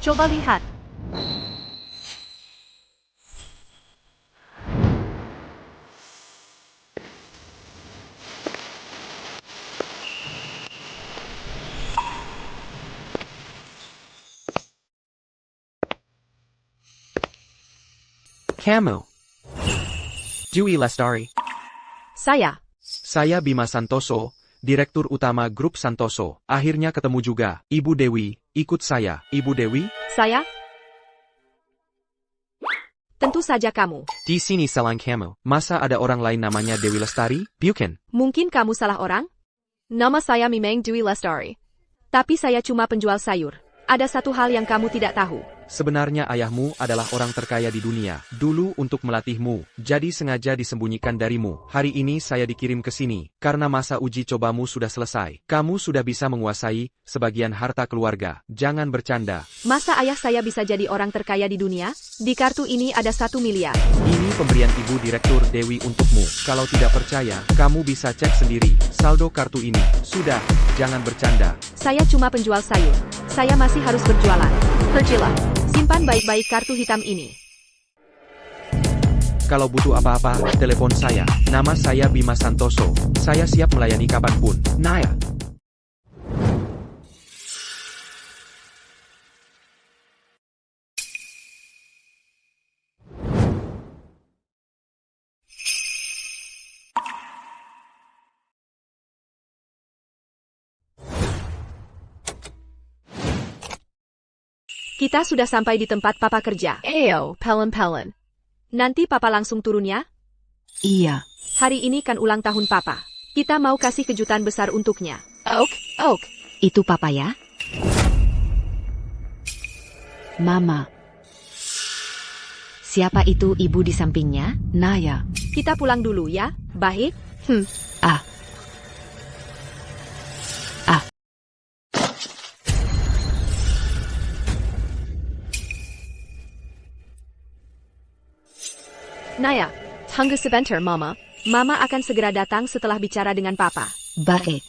Coba lihat. Kamu. Dwi Lestari. Saya Bima Santoso, Direktur Utama Grup Santoso. Akhirnya ketemu juga. Ibu Dewi, ikut saya. Ibu Dewi, Saya? Tentu saja kamu. di sini selain kamu. Masa ada orang lain namanya Dewi Lestari? Bukan. Mungkin kamu salah orang? Nama saya Mimeng Dwi Lestari. Tapi saya cuma penjual sayur. Ada satu hal yang kamu tidak tahu. Sebenarnya ayahmu adalah orang terkaya di dunia. Dulu untuk melatihmu, jadi sengaja disembunyikan darimu. Hari ini saya dikirim ke sini, karena masa uji cobamu sudah selesai. Kamu sudah bisa menguasai sebagian harta keluarga. Jangan bercanda. Masa ayah saya bisa jadi orang terkaya di dunia? Di kartu ini ada 1 miliar. Ini pemberian Ibu Direktur Dewi untukmu. Kalau tidak percaya, kamu bisa cek sendiri. Saldo kartu ini. Sudah, jangan bercanda. Saya cuma penjual sayur. Saya masih harus berjualan. Pergilah. Simpan baik-baik kartu hitam ini. Kalau butuh apa-apa, telepon saya. Nama saya Bima Santoso. Saya siap melayani kapanpun. Naya. Kita sudah sampai di tempat papa kerja. Eyo, pelen-pelen. Nanti papa langsung turun ya? Iya. Hari ini kan ulang tahun papa. Kita mau kasih kejutan besar untuknya. Oak. Itu papa ya? Mama. Siapa itu ibu di sampingnya? Naya. Kita pulang dulu ya, baik? Ah. Naya, tunggu sebentar mama. Mama akan segera datang setelah bicara dengan papa. Baik.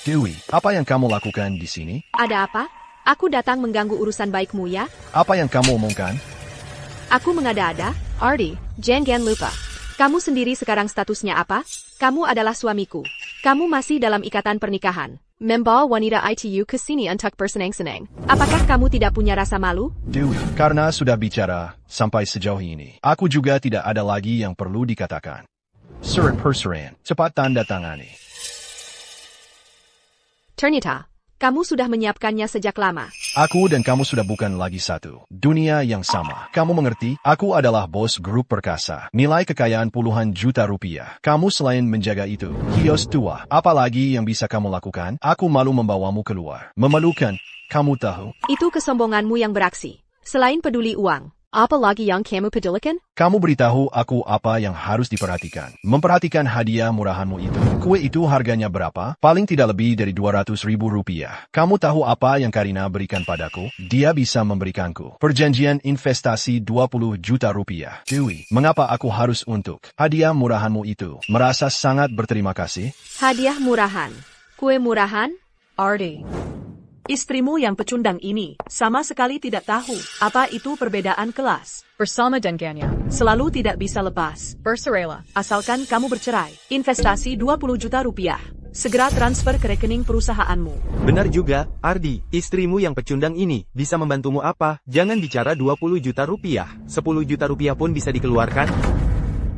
Dewi, apa yang kamu lakukan di sini? Ada apa? Aku datang mengganggu urusan baikmu ya? Apa yang kamu omongkan? Aku mengada-ada. Ardi, jangan lupa. Kamu sendiri sekarang statusnya apa? Kamu adalah suamiku. Kamu masih dalam ikatan pernikahan. Membawa wanita ITU ke sini untuk bersenang-senang. Apakah kamu tidak punya rasa malu? Dewi, karena sudah bicara sampai sejauh ini, aku juga tidak ada lagi yang perlu dikatakan. Surat perceraian, cepat tanda tangani. Ternyata, kamu sudah menyiapkannya sejak lama. Aku dan kamu sudah bukan lagi satu dunia yang sama. Kamu mengerti? Aku adalah bos grup perkasa. Nilai kekayaan puluhan juta rupiah. Kamu selain menjaga itu, kios tua. Apalagi yang bisa kamu lakukan? Aku malu membawamu keluar. Memalukan, kamu tahu? Itu kesombonganmu yang beraksi. Selain peduli uang, apa lagi yang kamu pedulikan? Kamu beritahu aku apa yang harus diperhatikan. Memperhatikan hadiah murahanmu itu. Kue itu harganya berapa? Paling tidak lebih dari 200.000 rupiah. Kamu tahu apa yang Karina berikan padaku? Dia bisa memberikanku perjanjian investasi 20 juta rupiah. Dewi, mengapa aku harus untuk hadiah murahanmu itu? Merasa sangat berterima kasih? Hadiah murahan. Kue murahan? Ardi. Istrimu yang pecundang ini sama sekali tidak tahu apa itu perbedaan kelas. Bersama dengannya, selalu tidak bisa lepas. Berserailah, asalkan kamu bercerai. Investasi 20 juta rupiah. Segera transfer ke rekening perusahaanmu. Benar juga, Ardi. Istrimu yang pecundang ini bisa membantumu apa? Jangan bicara 20 juta rupiah. 10 juta rupiah pun bisa dikeluarkan.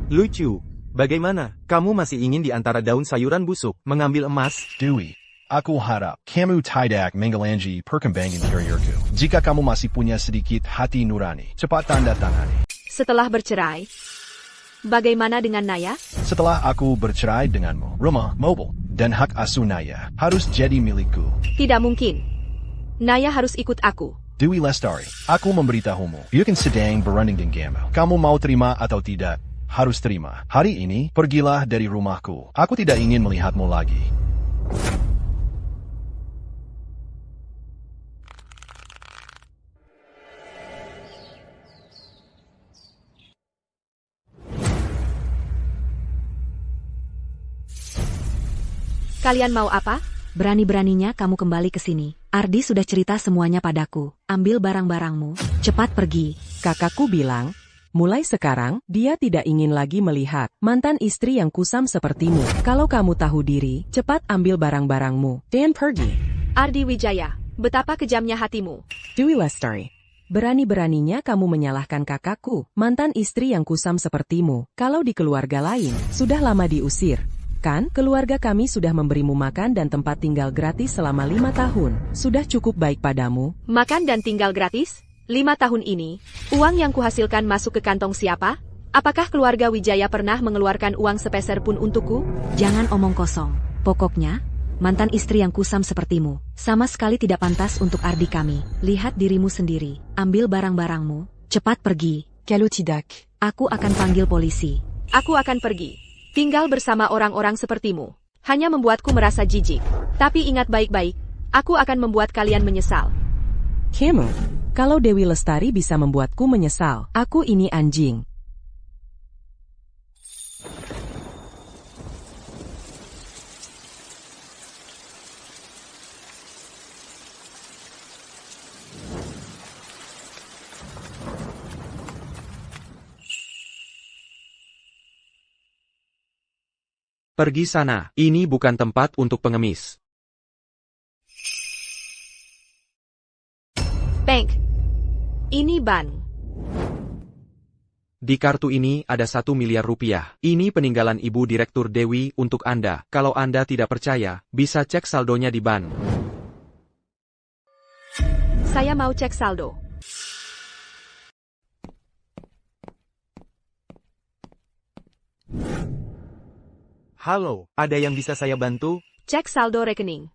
Lucu. Bagaimana? Kamu masih ingin di antara daun sayuran busuk mengambil emas? Dewi, aku harap kamu tidak mengelanji perkembangan karirku. Jika kamu masih punya sedikit hati nurani, cepat tanda tangani. Setelah bercerai, bagaimana dengan Naya? Setelah aku bercerai denganmu, rumah, mobil, dan hak asuh Naya harus jadi milikku. Tidak mungkin. Naya harus ikut aku. Dewi Lestari, aku memberitahumu, bukan sedang berunding denganmu. Kamu mau terima atau tidak, harus terima. Hari ini, pergilah dari rumahku. Aku tidak ingin melihatmu lagi. Kalian mau apa? Berani-beraninya kamu kembali ke sini. Ardi sudah cerita semuanya padaku. Ambil barang-barangmu, cepat pergi. Kakakku bilang, mulai sekarang, dia tidak ingin lagi melihat mantan istri yang kusam sepertimu. Kalau kamu tahu diri, cepat ambil barang-barangmu dan pergi. Ardi Wijaya, betapa kejamnya hatimu. Dewi Lestari, berani-beraninya kamu menyalahkan kakakku, mantan istri yang kusam sepertimu. Kalau di keluarga lain, sudah lama diusir. Kan, keluarga kami sudah memberimu makan dan tempat tinggal gratis selama 5 tahun. Sudah cukup baik padamu. Makan dan tinggal gratis? 5 tahun ini, uang yang kuhasilkan masuk ke kantong siapa? Apakah keluarga Wijaya pernah mengeluarkan uang sepeser pun untukku? Jangan omong kosong. Pokoknya, mantan istri yang kusam sepertimu, sama sekali tidak pantas untuk Ardi kami. Lihat dirimu sendiri. Ambil barang-barangmu, cepat pergi. Kalau tidak, Aku akan panggil polisi. Aku akan pergi. Tinggal bersama orang-orang sepertimu. Hanya membuatku merasa jijik. Tapi ingat baik-baik, aku akan membuat kalian menyesal. kamu, kalau Dewi Lestari bisa membuatku menyesal, aku ini anjing. Pergi sana, ini bukan tempat untuk pengemis. Bank. Ini ban. Di kartu ini ada 1 miliar rupiah. Ini peninggalan Ibu Direktur Dewi untuk Anda. Kalau Anda tidak percaya, bisa cek saldonya di ban. Saya mau cek saldo. Halo, ada yang bisa saya bantu? Cek saldo rekening.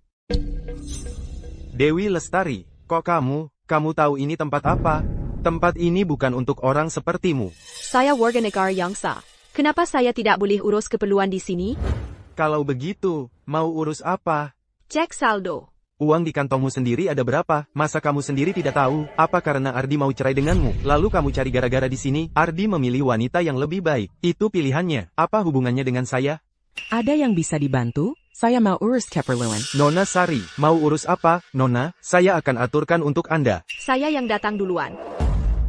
Dewi Lestari, kok kamu tahu ini tempat apa? Tempat ini bukan untuk orang sepertimu. Saya warga negara yang sah. Kenapa saya tidak boleh urus keperluan di sini? Kalau begitu, mau urus apa? Cek saldo. Uang di kantongmu sendiri ada berapa? Masa kamu sendiri tidak tahu? Apa karena Ardi mau cerai denganmu? Lalu kamu cari gara-gara di sini? Ardi memilih wanita yang lebih baik. Itu pilihannya. Apa hubungannya dengan saya? Ada yang bisa dibantu? Saya mau urus keperluan. Nona Sari, mau urus apa? Nona, saya akan aturkan untuk Anda. Saya yang datang duluan.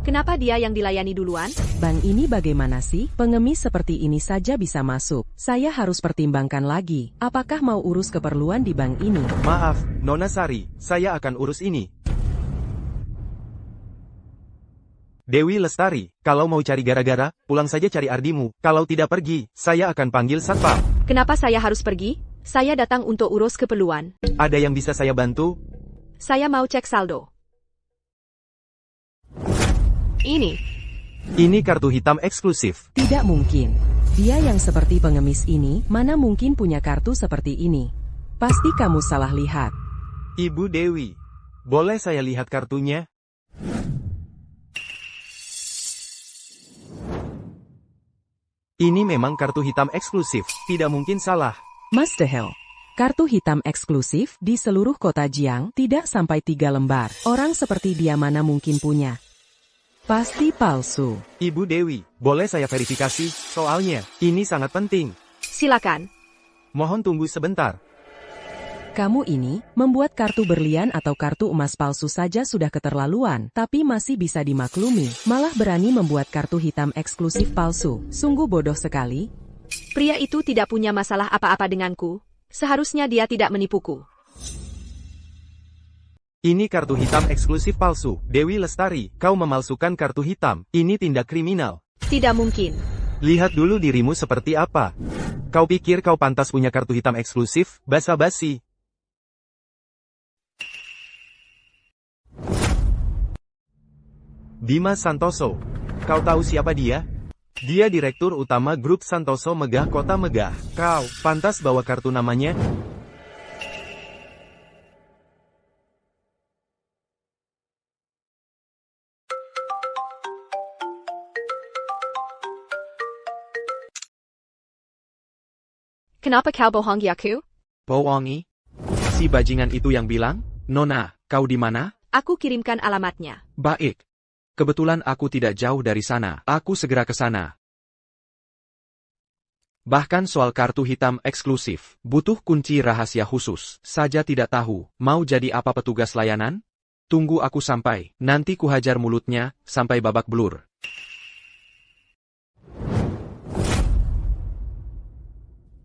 Kenapa dia yang dilayani duluan? Bank ini bagaimana sih? Pengemis seperti ini saja bisa masuk. Saya harus pertimbangkan lagi. Apakah mau urus keperluan di bank ini? Maaf, Nona Sari, saya akan urus ini. Dewi Lestari, kalau mau cari gara-gara, pulang saja cari Ardimu. Kalau tidak pergi, saya akan panggil satpam. Kenapa saya harus pergi? Saya datang untuk urus keperluan. Ada yang bisa saya bantu? Saya mau cek saldo. Ini kartu hitam eksklusif. Tidak mungkin. Dia yang seperti pengemis ini, mana mungkin punya kartu seperti ini? Pasti kamu salah lihat. Ibu Dewi, boleh saya lihat kartunya? Ini memang kartu hitam eksklusif, tidak mungkin salah. Mas Dehel, kartu hitam eksklusif di seluruh kota Jiang tidak sampai 3 lembar. Orang seperti dia mana mungkin punya? Pasti palsu. Ibu Dewi, boleh saya verifikasi? Soalnya, ini sangat penting. Silakan. Mohon tunggu sebentar. Kamu ini, membuat kartu berlian atau kartu emas palsu saja sudah keterlaluan, tapi masih bisa dimaklumi, malah berani membuat kartu hitam eksklusif palsu. Sungguh bodoh sekali. Pria itu tidak punya masalah apa-apa denganku. Seharusnya dia tidak menipuku. Ini kartu hitam eksklusif palsu. Dewi Lestari, kau memalsukan kartu hitam. Ini tindak kriminal. Tidak mungkin. Lihat dulu dirimu seperti apa. Kau pikir kau pantas punya kartu hitam eksklusif? Basa-basi. Dimas Santoso. Kau tahu siapa dia? Dia Direktur Utama Grup Santoso Megah Kota Megah. Kau pantas bawa kartu namanya? Kenapa kau bohong aku? Bohongi? Si bajingan itu yang bilang, Nona, kau di mana? Aku kirimkan alamatnya. Baik. Kebetulan aku tidak jauh dari sana. Aku segera ke sana. Bahkan soal kartu hitam eksklusif, butuh kunci rahasia khusus, saja tidak tahu, mau jadi apa petugas layanan? Tunggu aku sampai, nanti kuhajar mulutnya, sampai babak belur.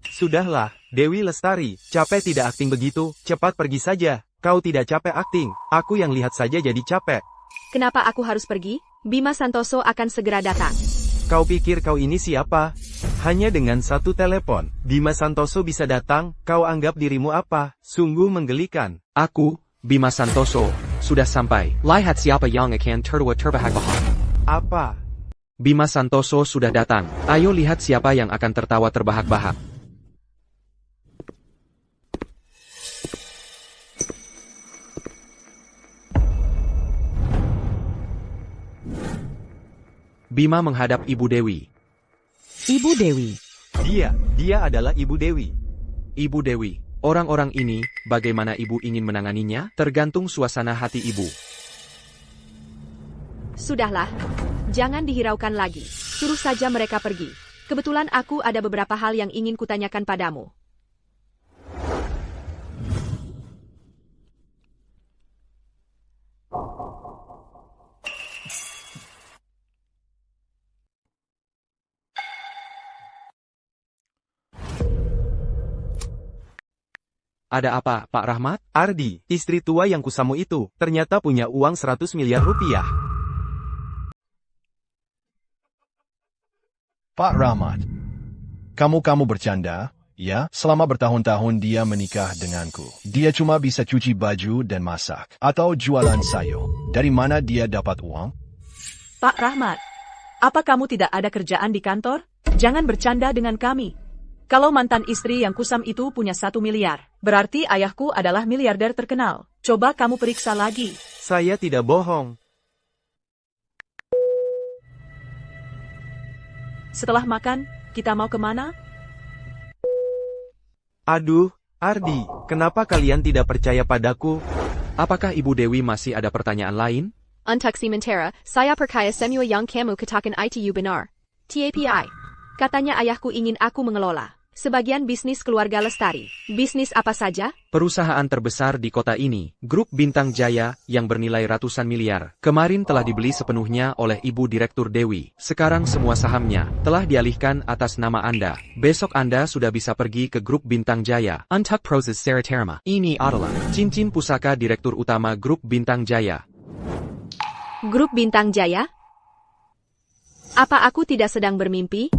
Sudahlah, Dewi Lestari, capek tidak akting begitu, cepat pergi saja. Kau tidak capek akting, aku yang lihat saja jadi capek. Kenapa aku harus pergi? Bima Santoso akan segera datang. Kau pikir kau ini siapa? Hanya dengan satu telepon, Bima Santoso bisa datang, kau anggap dirimu apa? Sungguh menggelikan. Aku, Bima Santoso, sudah sampai. Lihat siapa yang akan tertawa terbahak-bahak. Apa? Bima Santoso sudah datang, ayo lihat siapa yang akan tertawa terbahak-bahak. Bima menghadap Ibu Dewi. Ibu Dewi. Dia adalah Ibu Dewi. Ibu Dewi, orang-orang ini, bagaimana Ibu ingin menanganinya, tergantung suasana hati Ibu. Sudahlah, jangan dihiraukan lagi. Suruh saja mereka pergi. Kebetulan aku ada beberapa hal yang ingin kutanyakan padamu. Ada apa, Pak Rahmat? Ardi, istri tua yang kusamu itu, ternyata punya uang 100 miliar rupiah. Pak Rahmat, kamu bercanda? Ya, selama bertahun-tahun dia menikah denganku. Dia cuma bisa cuci baju dan masak, atau jualan sayur. Dari mana dia dapat uang? Pak Rahmat, apa kamu tidak ada kerjaan di kantor? Jangan bercanda dengan kami. Kalau mantan istri yang kusam itu punya 1 miliar, berarti ayahku adalah miliarder terkenal. Coba kamu periksa lagi. Saya tidak bohong. Setelah makan, kita mau kemana? Aduh, Ardi, kenapa kalian tidak percaya padaku? Apakah Ibu Dewi masih ada pertanyaan lain? Untuk sementara, saya percaya semua yang kamu katakan itu benar. TAPI. Katanya ayahku ingin aku mengelola sebagian bisnis keluarga Lestari. Bisnis apa saja? Perusahaan terbesar di kota ini, Grup Bintang Jaya, yang bernilai ratusan miliar. Kemarin telah dibeli sepenuhnya oleh Ibu Direktur Dewi. Sekarang semua sahamnya telah dialihkan atas nama Anda. Besok Anda sudah bisa pergi ke Grup Bintang Jaya. Untuk proses Saraterma. Ini adalah cincin pusaka Direktur Utama Grup Bintang Jaya. Grup Bintang Jaya? Apa aku tidak sedang bermimpi?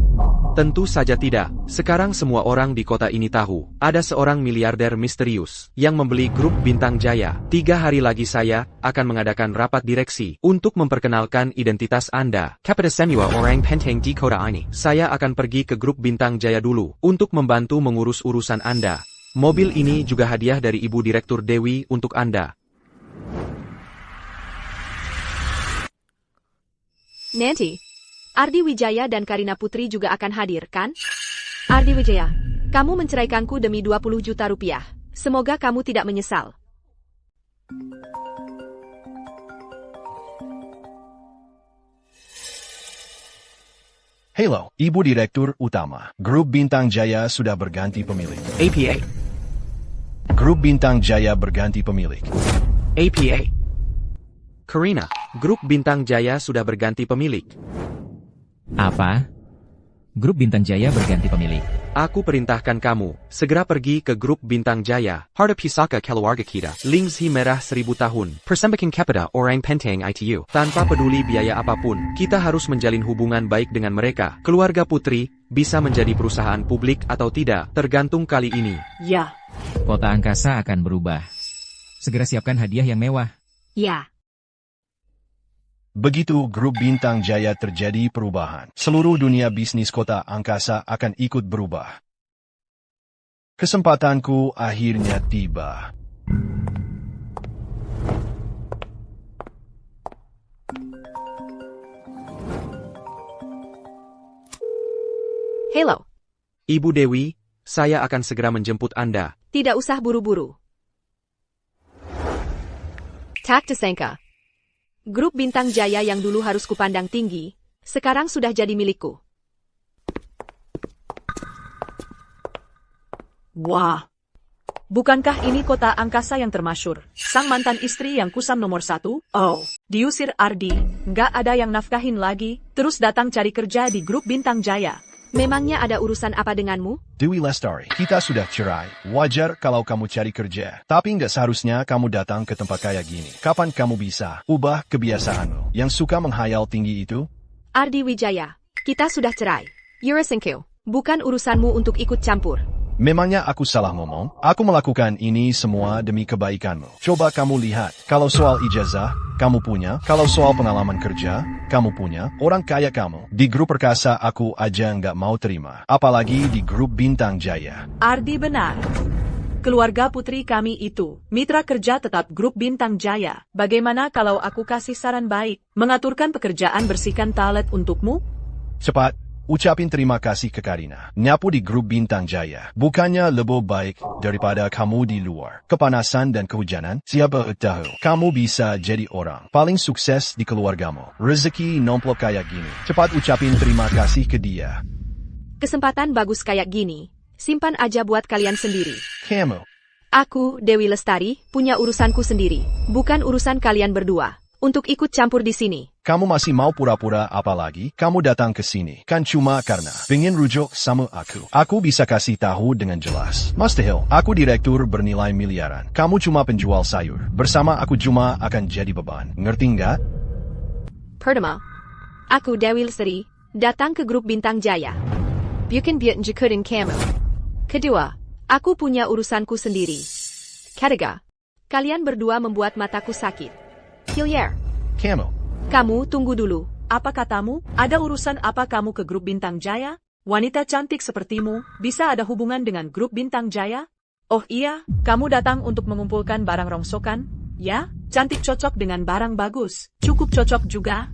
Tentu saja tidak. Sekarang semua orang di kota ini tahu, ada seorang miliarder misterius yang membeli Grup Bintang Jaya. 3 hari lagi saya akan mengadakan rapat direksi untuk memperkenalkan identitas Anda. Kepada semua orang penting di kota ini, saya akan pergi ke Grup Bintang Jaya dulu untuk membantu mengurus urusan Anda. Mobil ini juga hadiah dari Ibu Direktur Dewi untuk Anda. Nanti, Ardi Wijaya dan Karina Putri juga akan hadir, kan? Ardi Wijaya, kamu menceraikanku demi 20 juta rupiah. Semoga kamu tidak menyesal. Halo, Ibu Direktur Utama. Grup Bintang Jaya sudah berganti pemilik. APA. Grup Bintang Jaya berganti pemilik. APA. Karina, Grup Bintang Jaya sudah berganti pemilik. Apa? Grup Bintang Jaya berganti pemilik. Aku perintahkan kamu, segera pergi ke Grup Bintang Jaya. Harta Pisaka keluarga kita. Lingzi merah 1000 tahun. Persembahan kepada orang penting itu. Tanpa peduli biaya apapun, kita harus menjalin hubungan baik dengan mereka. Keluarga Putri, bisa menjadi perusahaan publik atau tidak, tergantung kali ini. Ya. Kota angkasa akan berubah. Segera siapkan hadiah yang mewah. Ya. Begitu Grup Bintang Jaya terjadi perubahan, seluruh dunia bisnis kota angkasa akan ikut berubah. Kesempatanku akhirnya tiba. Hello. Ibu Dewi, saya akan segera menjemput Anda. Tidak usah buru-buru. Tak disangka. Grup Bintang Jaya yang dulu harus kupandang tinggi, sekarang sudah jadi milikku. Wah. Bukankah ini kota angkasa yang termasyur? Sang mantan istri yang kusam nomor 1? Oh, diusir Ardi, nggak ada yang nafkahin lagi, terus datang cari kerja di grup Bintang Jaya. Memangnya ada urusan apa denganmu? Dewi Lestari, kita sudah cerai. Wajar kalau kamu cari kerja. Tapi nggak seharusnya kamu datang ke tempat kayak gini. Kapan kamu bisa ubah kebiasaanmu? Yang suka menghayal tinggi itu? Ardi Wijaya, kita sudah cerai. Yurasenko, bukan urusanmu untuk ikut campur. Memangnya aku salah ngomong? Aku melakukan ini semua demi kebaikanmu. Coba kamu lihat, kalau soal ijazah, kamu punya. Kalau soal pengalaman kerja, kamu punya. Orang kaya kamu. Di grup perkasa aku aja nggak mau terima. Apalagi di grup Bintang Jaya. Ardi benar. Keluarga putri kami itu, mitra kerja tetap grup Bintang Jaya. Bagaimana kalau aku kasih saran baik, mengaturkan pekerjaan bersihkan toilet untukmu? Cepat. Ucapin terima kasih ke Karina. Nyapu di grup Bintang Jaya. Bukannya lebih baik daripada kamu di luar. Kepanasan dan kehujanan, siapa tahu kamu bisa jadi orang paling sukses di keluargamu. Rezeki nomplok kayak gini. Cepat ucapin terima kasih ke dia. Kesempatan bagus kayak gini, simpan aja buat kalian sendiri. Kamu. Aku, Dewi Lestari, punya urusanku sendiri, bukan urusan kalian berdua. Untuk ikut campur di sini. Kamu masih mau pura-pura apa lagi? Kamu datang ke sini kan cuma karena pengen rujuk sama aku. Aku bisa kasih tahu dengan jelas. Mustahil, aku direktur bernilai miliaran. Kamu cuma penjual sayur. Bersama aku cuma akan jadi beban. Ngerti nggak? Pertama, aku Dewi Lestari, datang ke grup Bintang Jaya. Bukan biar jekutin kamu. Kedua, aku punya urusanku sendiri. Ketiga, kalian berdua membuat mataku sakit. Hillier. Kamu tunggu dulu. Apa katamu? Ada urusan apa kamu ke grup Bintang Jaya? Wanita cantik sepertimu, bisa ada hubungan dengan grup Bintang Jaya? Oh iya, kamu datang untuk mengumpulkan barang rongsokan? Ya, cantik cocok dengan barang bagus. Cukup cocok juga.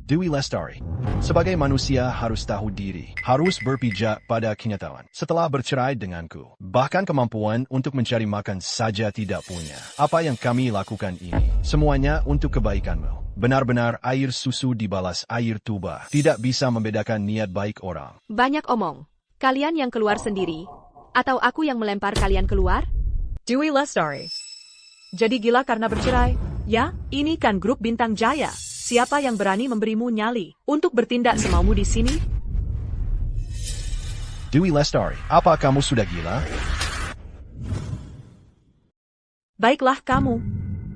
Dewi Lestari, sebagai manusia harus tahu diri, harus berpijak pada kenyataan. Setelah bercerai denganku, bahkan kemampuan untuk mencari makan saja tidak punya. Apa yang kami lakukan ini, semuanya untuk kebaikanmu. Benar-benar air susu dibalas air tuba, tidak bisa membedakan niat baik orang. Banyak omong. Kalian yang keluar sendiri, atau aku yang melempar kalian keluar? Dewi Lestari. Jadi gila karena bercerai? Ya, ini kan grup Bintang Jaya. Siapa yang berani memberimu nyali untuk bertindak semaumu di sini? Dewi Lestari, apa kamu sudah gila? Baiklah kamu.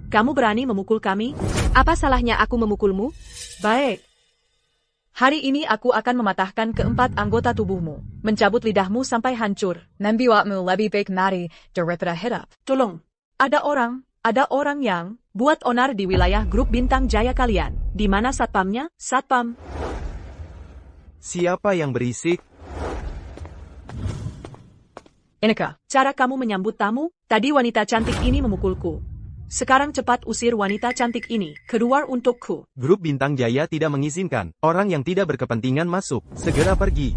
Kamu berani memukul kami? Apa salahnya aku memukulmu? Baik. Hari ini aku akan mematahkan keempat anggota tubuhmu, mencabut lidahmu sampai hancur. Membuatmu lebih baik mati daripada hidup. Tolong, ada orang yang buat onar di wilayah grup Bintang Jaya kalian. Di mana satpamnya? Satpam. Siapa yang berisik? Inikah cara kamu menyambut tamu? Tadi wanita cantik ini memukulku. Sekarang cepat usir wanita cantik ini keluar untukku. Grup Bintang Jaya tidak mengizinkan orang yang tidak berkepentingan masuk. Segera pergi.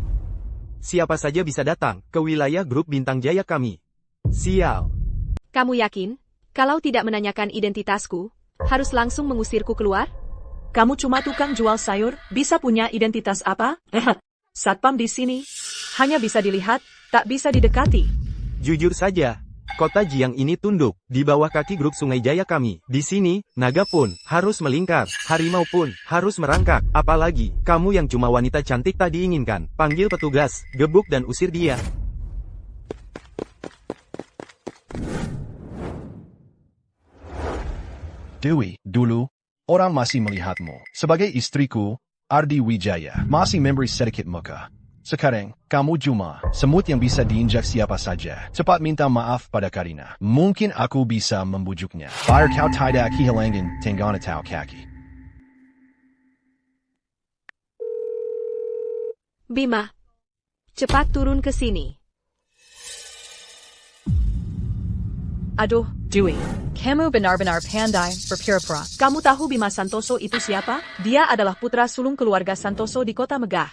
Siapa saja bisa datang ke wilayah grup Bintang Jaya kami. Sial. Kamu yakin? Kalau tidak menanyakan identitasku, harus langsung mengusirku keluar? Kamu cuma tukang jual sayur, bisa punya identitas apa? Satpam di sini hanya bisa dilihat, tak bisa didekati. Jujur saja, kota Jiang ini tunduk di bawah kaki grup Sungai Jaya kami. Di sini, naga pun harus melingkar, harimau pun harus merangkak. Apalagi, kamu yang cuma wanita cantik tak diinginkan. Panggil petugas, gebuk dan usir dia. Dewi, dulu, orang masih melihatmu sebagai istriku, Ardi Wijaya, masih memberi sedikit muka. Sekarang, kamu cuma semut yang bisa diinjak siapa saja. Cepat minta maaf pada Karina. Mungkin aku bisa membujuknya. Biar kau tidak kehilangan tenggana tau kaki. Bima, cepat turun ke sini. Aduh, Dewi. Kamu benar-benar pandai berpura-pura. Kamu tahu Bima Santoso itu siapa? Dia adalah putra sulung keluarga Santoso di kota Megah.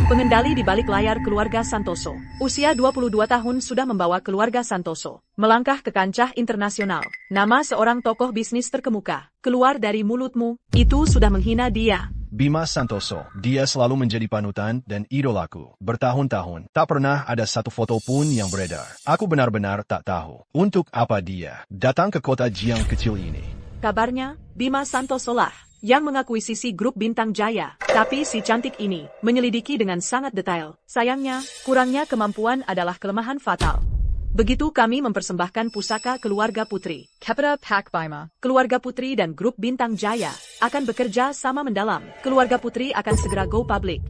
Pengendali di balik layar keluarga Santoso. Usia 22 tahun sudah membawa keluarga Santoso melangkah ke kancah internasional. Nama seorang tokoh bisnis terkemuka keluar dari mulutmu, itu sudah menghina dia. Bima Santoso. Dia selalu menjadi panutan dan idolaku. Bertahun-tahun, tak pernah ada satu foto pun yang beredar. Aku benar-benar tak tahu untuk apa dia datang ke kota Jiang kecil ini. Kabarnya, Bima Santoso lah yang mengakuisisi grup Bintang Jaya. Tapi si cantik ini menyelidiki dengan sangat detail. Sayangnya, kurangnya kemampuan adalah kelemahan fatal. Begitu kami mempersembahkan pusaka keluarga putri, Kepada Pak Bima, keluarga putri dan grup Bintang Jaya akan bekerja sama mendalam. Keluarga putri akan segera go public.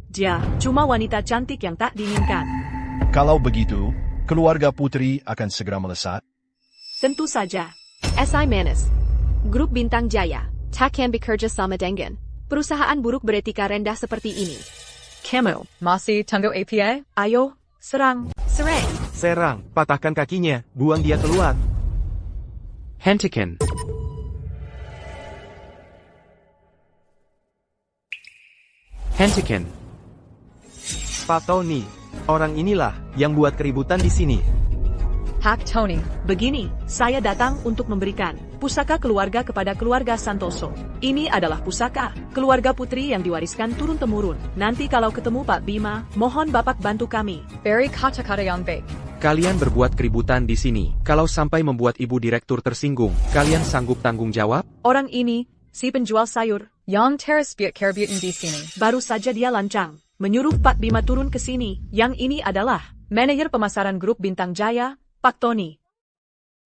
Dia cuma wanita cantik yang tak diinginkan. Kalau begitu, keluarga putri akan segera melesat? Tentu saja. SI Manis. Grup Bintang Jaya takkan bekerja sama dengan perusahaan buruk beretika rendah seperti ini. Kamu masih tunggu APA? Ayo, serang. Serang, patahkan kakinya, buang dia keluar. Hentikan. Hentikan. Pak Tony, orang inilah yang buat keributan di sini. Hak Tony, begini, saya datang untuk memberikan pusaka keluarga kepada keluarga Santoso. Ini adalah pusaka keluarga putri yang diwariskan turun-temurun. Nanti kalau ketemu Pak Bima, mohon Bapak bantu kami. Beri kata-kata yang baik. Kalian berbuat keributan di sini. Kalau sampai membuat ibu direktur tersinggung, kalian sanggup tanggung jawab? Orang ini, si penjual sayur, yang teres biat kerbiatin di sini. Baru saja dia lancang menyuruh Pak Bima turun ke sini. Yang ini adalah manajer pemasaran grup Bintang Jaya, Pak Tony.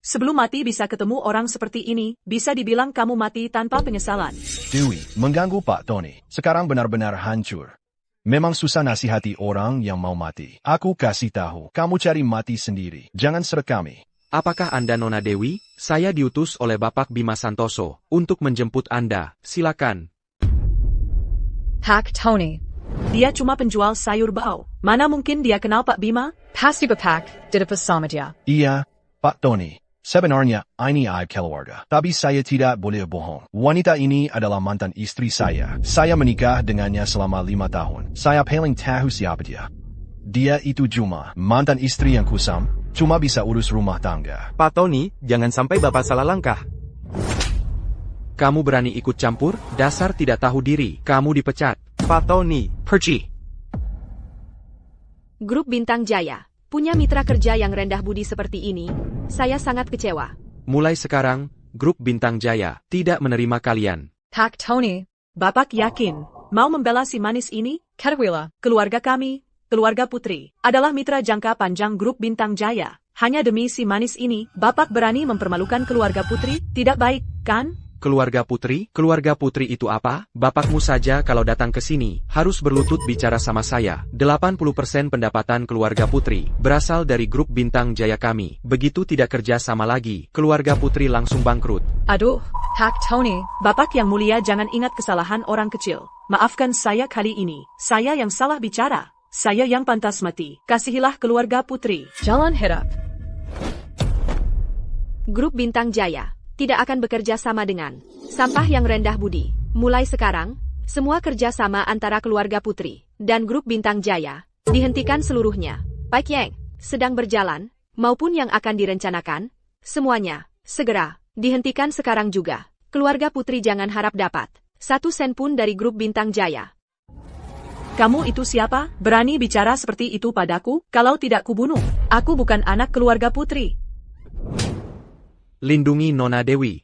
Sebelum mati bisa ketemu orang seperti ini, bisa dibilang kamu mati tanpa penyesalan. Dewi, mengganggu Pak Tony. Sekarang benar-benar hancur. Memang susah nasihati orang yang mau mati. Aku kasih tahu, kamu cari mati sendiri. Jangan seret kami. Apakah Anda Nona Dewi? Saya diutus oleh Bapak Bima Santoso untuk menjemput Anda. Silakan. Hak Tony. Dia cuma penjual sayur bau. Mana mungkin dia kenal Pak Bima? Pasti Bapak, tidak bersama dia. Iya, Pak Tony. Sebenarnya, ini aib keluarga. Tapi saya tidak boleh bohong. Wanita ini adalah mantan istri saya. Saya menikah dengannya selama 5 tahun. Saya paling tahu siapa dia. Dia itu cuma mantan istri yang kusam, cuma bisa urus rumah tangga. Pak Tony, jangan sampai Bapak salah langkah. Kamu berani ikut campur? Dasar tidak tahu diri. Kamu dipecat. Pak Tony, Pergi. Grup Bintang Jaya punya mitra kerja yang rendah budi seperti ini. Saya sangat kecewa. Mulai sekarang, grup Bintang Jaya tidak menerima kalian. Hak Tony. Bapak yakin mau membela si manis ini? Katwila, keluarga kami, keluarga putri, adalah mitra jangka panjang grup Bintang Jaya. Hanya demi si manis ini, Bapak berani mempermalukan keluarga putri? Tidak baik, kan? Keluarga putri? Keluarga putri itu apa? Bapakmu saja kalau datang ke sini, harus berlutut bicara sama saya. 80% pendapatan keluarga putri berasal dari grup Bintang Jaya kami. Begitu tidak kerja sama lagi, keluarga putri langsung bangkrut. Aduh, Hak Tony. Bapak yang mulia jangan ingat kesalahan orang kecil. Maafkan saya kali ini. Saya yang salah bicara. Saya yang pantas mati. Kasihilah keluarga putri. Jalan harap. Grup Bintang Jaya tidak akan bekerja sama dengan sampah yang rendah budi. Mulai sekarang, semua kerjasama antara keluarga putri dan grup Bintang Jaya dihentikan seluruhnya. Baik yang sedang berjalan, maupun yang akan direncanakan, semuanya segera dihentikan sekarang juga. Keluarga putri jangan harap dapat 1 sen pun dari grup Bintang Jaya. Kamu itu siapa? Berani bicara seperti itu padaku? Kalau tidak kubunuh. Aku bukan anak keluarga putri. Lindungi Nona Dewi.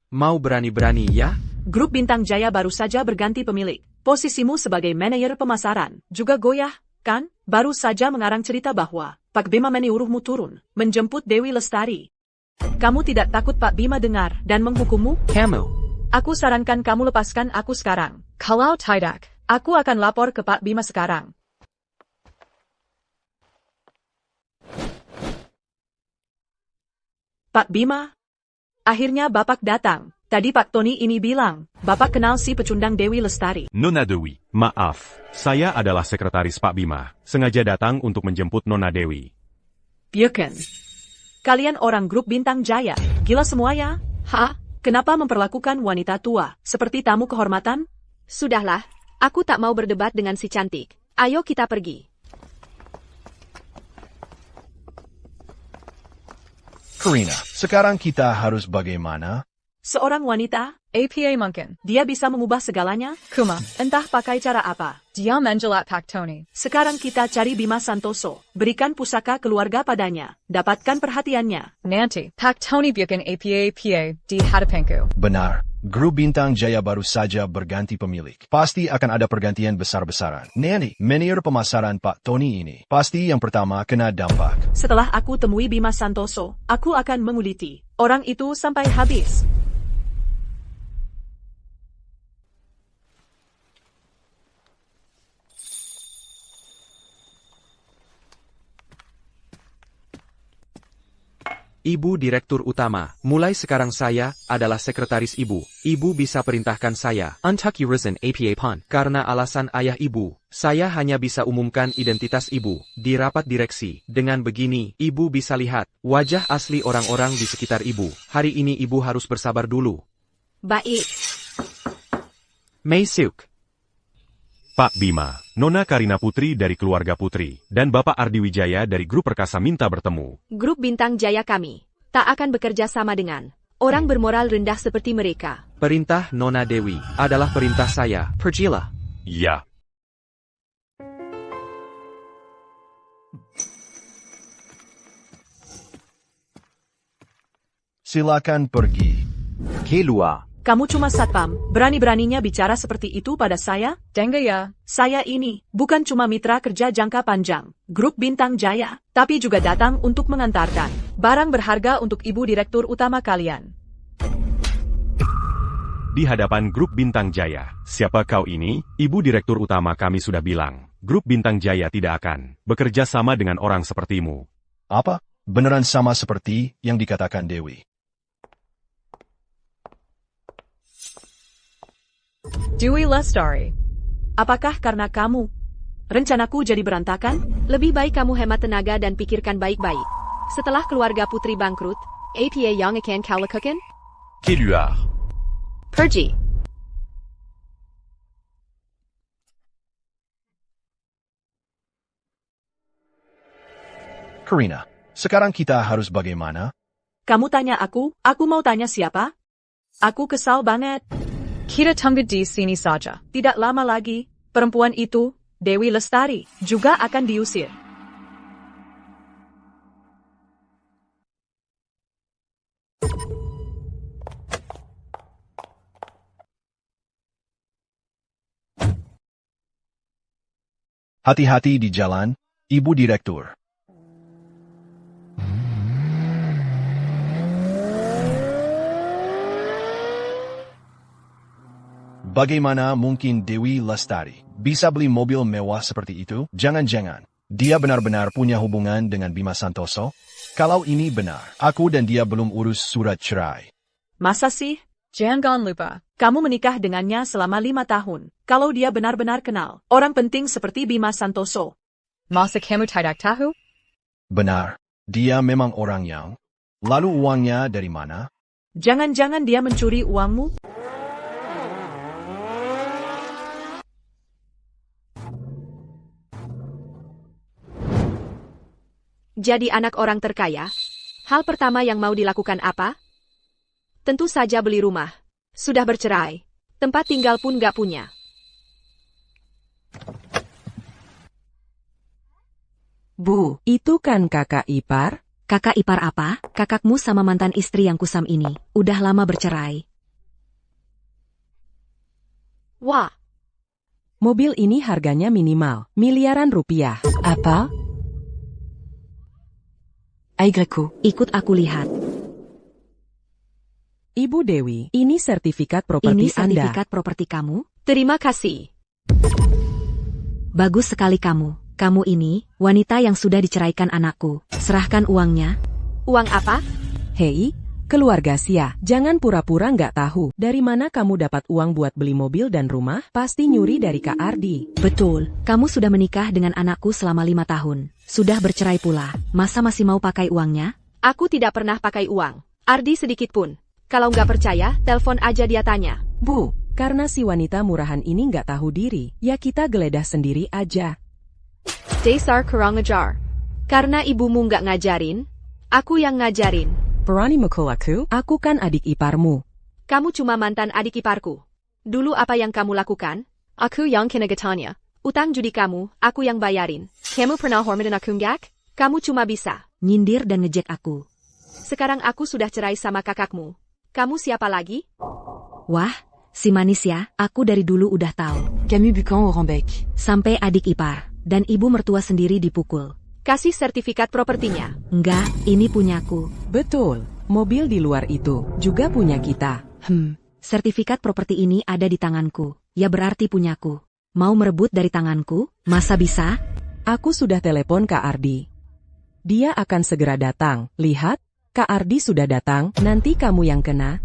Mau berani-berani ya? Grup Bintang Jaya baru saja berganti pemilik. Posisimu sebagai manajer pemasaran juga goyah, kan? Baru saja mengarang cerita bahwa Pak Bima menyuruhmu turun, menjemput Dewi Lestari. Kamu tidak takut Pak Bima dengar dan menghukummu? Kamu. Aku sarankan kamu lepaskan aku sekarang. Kalau tidak, aku akan lapor ke Pak Bima sekarang. Pak Bima, akhirnya Bapak datang. Tadi Pak Tony ini bilang, Bapak kenal si pecundang Dewi Lestari. Nona Dewi, maaf. Saya adalah sekretaris Pak Bima. Sengaja datang untuk menjemput Nona Dewi. Biarkan. Kalian orang grup Bintang Jaya, gila semua ya? Kenapa memperlakukan wanita tua seperti tamu kehormatan? Sudahlah, aku tak mau berdebat dengan si cantik. Ayo kita pergi. Karina, sekarang kita harus bagaimana? Seorang wanita, APA mungkin. dia bisa mengubah segalanya? Kuma. Entah pakai cara apa. Dia menjelat Paktoni. Sekarang kita cari Bima Santoso. Berikan pusaka keluarga padanya. Dapatkan perhatiannya. Nanti. Paktoni bikin APA di hadapanku. Benar. Grup Bintang Jaya baru saja berganti pemilik. Pasti akan ada pergantian besar-besaran. Nanti, manajer pemasaran Pak Tony ini, pasti yang pertama kena dampak. Setelah aku temui Bima Santoso, aku akan menguliti orang itu sampai habis. Ibu Direktur Utama, mulai sekarang saya adalah sekretaris Ibu. Ibu bisa perintahkan saya untuk urusan APA PON. Karena alasan ayah Ibu, saya hanya bisa umumkan identitas Ibu di rapat direksi. Dengan begini, Ibu bisa lihat wajah asli orang-orang di sekitar Ibu. Hari ini Ibu harus bersabar dulu. Baik. Mei Suk. Pak Bima, Nona Karina Putri dari keluarga Putri, dan Bapak Ardi Wijaya dari grup Perkasa minta bertemu. Grup Bintang Jaya kami tak akan bekerja sama dengan orang bermoral rendah seperti mereka. Perintah Nona Dewi adalah perintah saya. Pergilah. Ya. Silakan pergi. Keluar. Kamu cuma satpam, berani-beraninya bicara seperti itu pada saya? Dengar ya. Saya ini bukan cuma mitra kerja jangka panjang, Grup Bintang Jaya, tapi juga datang untuk mengantarkan Barang berharga untuk Ibu Direktur Utama kalian. Di hadapan grup Bintang Jaya, siapa kau ini? Ibu Direktur Utama kami sudah bilang, grup Bintang Jaya tidak akan bekerja sama dengan orang sepertimu. Apa? Beneran sama seperti yang dikatakan Dewi. Dewi Lestari. Apakah karena kamu? Rencanaku jadi berantakan? Lebih baik kamu hemat tenaga dan pikirkan baik-baik. Setelah keluarga Putri bangkrut, APA yang akan kau lakukan? Keluar. Pergi. Karina, sekarang kita harus bagaimana? Kamu tanya aku mau tanya siapa? Aku kesal banget. Kita tunggu di sini saja. Tidak lama lagi, perempuan itu, Dewi Lestari, juga akan diusir. Hati-hati di jalan, Ibu Direktur. Bagaimana mungkin Dewi Lestari bisa beli mobil mewah seperti itu? Jangan-jangan dia benar-benar punya hubungan dengan Bima Santoso? Kalau ini benar, aku dan dia belum urus surat cerai. Masa sih? Jangan lupa. Kamu menikah dengannya selama 5 tahun. Kalau dia benar-benar kenal orang penting seperti Bima Santoso. Masa kamu tidak tahu? Benar, dia memang orang yang. Lalu uangnya dari mana? Jangan-jangan dia mencuri uangmu? Jadi anak orang terkaya? Hal pertama yang mau dilakukan apa? Tentu saja beli rumah. Sudah bercerai. Tempat tinggal pun gak punya. Bu, itu kan kakak ipar? Kakak ipar apa? Kakakmu sama mantan istri yang kusam ini udah lama bercerai. Wah, Mobil ini harganya minimal miliaran rupiah. Apa? Aigaku, ikut aku lihat. Ibu Dewi, ini sertifikat properti Ini Anda. sertifikat properti kamu? terima kasih. Bagus sekali kamu. Kamu ini, wanita yang sudah diceraikan anakku. Serahkan uangnya. Uang apa? Hei, keluarga Sia, jangan pura-pura nggak tahu. Dari mana kamu dapat uang buat beli mobil dan rumah? Pasti nyuri dari Kak Ardi. Betul, kamu sudah menikah dengan anakku selama 5 tahun. Sudah bercerai pula. Masa masih mau pakai uangnya? Aku tidak pernah pakai uang. Ardi sedikit pun. Kalau nggak percaya, telepon aja dia tanya. Bu, karena si wanita murahan ini nggak tahu diri, ya kita geledah sendiri aja. Dasar kurang ajar. Karena ibumu nggak ngajarin, aku yang ngajarin. Berani mukul aku kan adik iparmu. Kamu cuma mantan adik iparku. Dulu apa yang kamu lakukan? Aku yang kinagatanya. Utang judi kamu, aku yang bayarin. Kamu pernah hormatin aku nggak? Kamu cuma bisa. Nyindir dan ngejek aku. Sekarang aku sudah cerai sama kakakmu. Kamu siapa lagi? Wah, si manis ya, aku dari dulu udah tahu. Kamu bukan orang baik. Sampai adik ipar dan ibu mertua sendiri dipukul. Kasih sertifikat propertinya. Enggak, ini punyaku. Betul, mobil di luar itu juga punya kita. Sertifikat properti ini ada di tanganku. Ya berarti punyaku. Mau merebut dari tanganku? Masa bisa? Aku sudah telepon Kak Ardi. Dia akan segera datang. Lihat, Kak Ardi sudah datang, nanti kamu yang kena.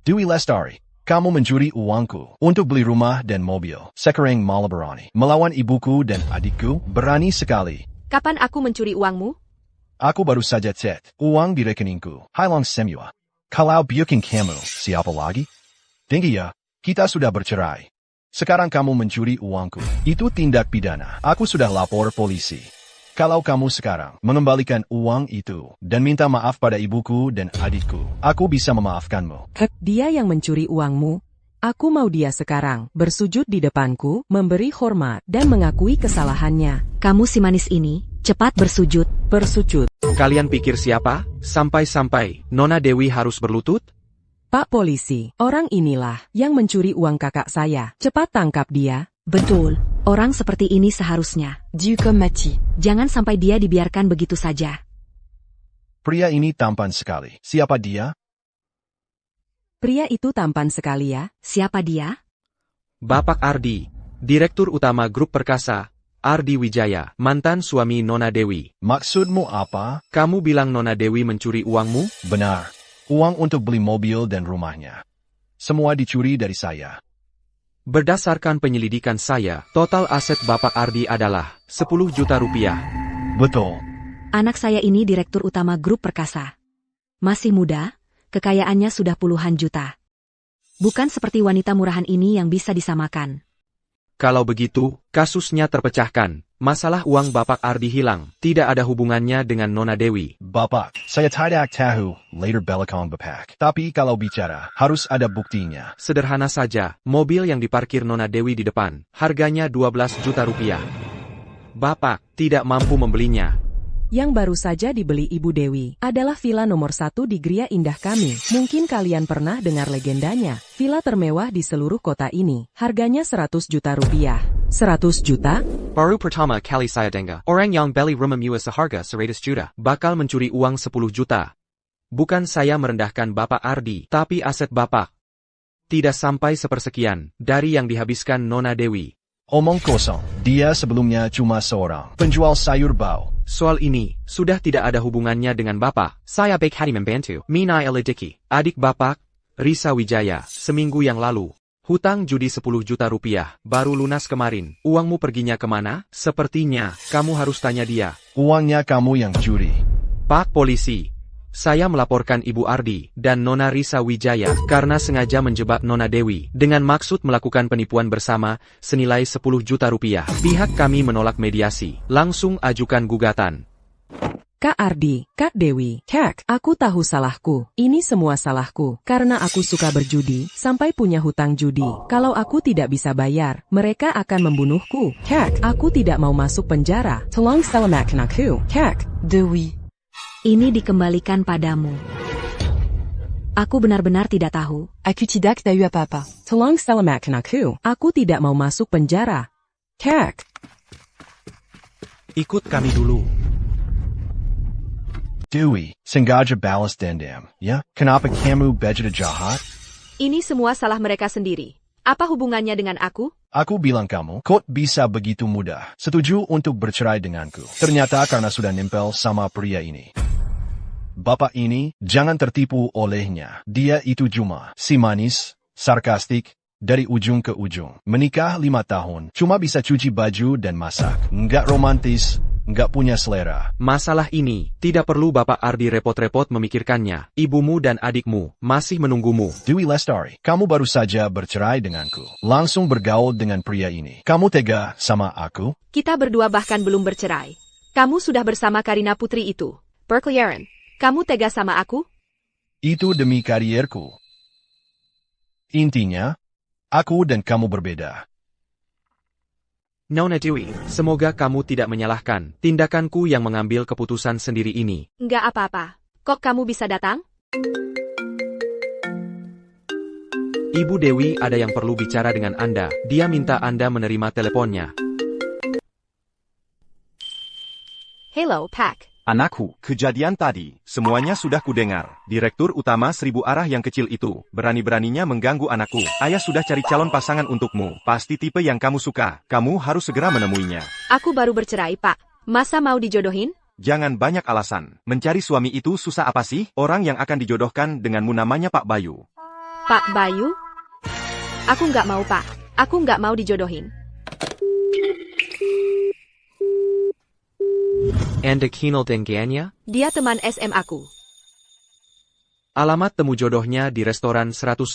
Dwi Lestari, kamu mencuri uangku untuk beli rumah dan mobil. Sekarang malah berani melawan ibuku dan adikku, berani sekali. Kapan aku mencuri uangmu? Aku baru saja cek uang di rekeningku. Hilang semua. Kalau bikin kamu, siapa lagi? Tinggi ya, kita sudah bercerai. Sekarang kamu mencuri uangku. Itu tindak pidana. Aku sudah lapor polisi. Kalau kamu sekarang mengembalikan uang itu dan minta maaf pada ibuku dan adikku, aku bisa memaafkanmu. Dia yang mencuri uangmu. Aku mau dia sekarang bersujud di depanku, memberi hormat dan mengakui kesalahannya. Kamu si manis ini, cepat bersujud. Bersujud. Kalian pikir siapa? Sampai-sampai Nona Dewi harus berlutut? Pak polisi, orang inilah yang mencuri uang kakak saya. Cepat tangkap dia. Betul, orang seperti ini seharusnya. Dieu comme mati. Jangan sampai dia dibiarkan begitu saja. Pria ini tampan sekali. Siapa dia? Pria itu tampan sekali ya. Siapa dia? Bapak Ardi, Direktur Utama Grup Perkasa, Ardi Wijaya, mantan suami Nona Dewi. Maksudmu apa? Kamu bilang Nona Dewi mencuri uangmu? Benar. Uang untuk beli mobil dan rumahnya. Semua dicuri dari saya. Berdasarkan penyelidikan saya, total aset Bapak Ardi adalah 10 juta rupiah. Betul. Anak saya ini Direktur Utama Grup Perkasa. Masih muda, kekayaannya sudah puluhan juta. Bukan seperti wanita murahan ini yang bisa disamakan. Kalau begitu, kasusnya terpecahkan. Masalah uang Bapak Ardi hilang, tidak ada hubungannya dengan Nona Dewi. Bapak, saya tidak tahu later belakang Bapak. Tapi kalau bicara, harus ada buktinya. Sederhana saja, mobil yang diparkir Nona Dewi di depan, harganya 12 juta rupiah. Bapak tidak mampu membelinya. Yang baru saja dibeli Ibu Dewi adalah villa nomor 1 di Gria Indah kami. Mungkin kalian pernah dengar legendanya. Villa termewah di seluruh kota ini. Harganya 100 juta rupiah. 100 juta? Baru pertama kali saya dengar, orang yang beli rumah mewah seharga 100 juta, bakal mencuri uang 10 juta. Bukan saya merendahkan Bapak Ardi, tapi aset Bapak tidak sampai sepersekian dari yang dihabiskan Nona Dewi. Omong kosong. Dia sebelumnya cuma seorang penjual sayur bau. Soal ini, sudah tidak ada hubungannya dengan Bapak. Saya baik hati membantu. Mina Elediki, adik Bapak, Risa Wijaya, seminggu yang lalu. Hutang judi 10 juta rupiah, baru lunas kemarin. Uangmu perginya kemana? Sepertinya, kamu harus tanya dia. Uangnya kamu yang curi. Pak Polisi, saya melaporkan Ibu Ardi dan Nona Risa Wijaya karena sengaja menjebak Nona Dewi dengan maksud melakukan penipuan bersama senilai 10 juta rupiah. Pihak kami menolak mediasi, langsung ajukan gugatan. Kak Ardi, Kak Dewi, Kak, aku tahu salahku. Ini semua salahku, karena aku suka berjudi, sampai punya hutang judi. Kalau aku tidak bisa bayar, mereka akan membunuhku. Kak, aku tidak mau masuk penjara. Tolong selamatkan aku. Kak, Dewi. Ini dikembalikan padamu. Aku benar-benar tidak tahu. Aku tidak tahu apa-apa. tolong selamatkan aku. Aku tidak mau masuk penjara. Kak. Ikut kami dulu. Dewi, sengaja balas dendam, ya? Kenapa kamu begitu jahat? Ini semua salah mereka sendiri. Apa hubungannya dengan aku? Aku bilang kamu, kok bisa begitu mudah setuju untuk bercerai denganku. Ternyata karena sudah nempel sama pria ini. Bapak ini, jangan tertipu olehnya. Dia itu cuma si manis, sarkastik, dari ujung ke ujung. Menikah 5 tahun, cuma bisa cuci baju dan masak. Nggak romantis, nggak punya selera. Masalah ini, tidak perlu Bapak Ardi repot-repot memikirkannya. Ibumu dan adikmu masih menunggumu. Dwi Lestari, kamu baru saja bercerai denganku. Langsung bergaul dengan pria ini. Kamu tega sama aku? Kita berdua bahkan belum bercerai. Kamu sudah bersama Karina Putri itu. Perkeliaran. Kamu tega sama aku? Itu demi karierku. Intinya, aku dan kamu berbeda. Nona Dewi, semoga kamu tidak menyalahkan tindakanku yang mengambil keputusan sendiri ini. Nggak apa-apa. Kok kamu bisa datang? Ibu Dewi ada yang perlu bicara dengan Anda. Dia minta Anda menerima teleponnya. Hello, Pak. Anakku, kejadian tadi, semuanya sudah kudengar. Direktur utama 1000 arah yang kecil itu, berani-beraninya mengganggu anakku. Ayah sudah cari calon pasangan untukmu. Pasti tipe yang kamu suka. Kamu harus segera menemuinya. Aku baru bercerai, Pak. Masa mau dijodohin? Jangan banyak alasan. Mencari suami itu susah apa sih? Orang yang akan dijodohkan denganmu namanya Pak Bayu. Pak Bayu? Aku nggak mau, Pak. Aku nggak mau dijodohin. Anda kenal dengannya? Dia teman SM aku. Alamat temu jodohnya di restoran 101.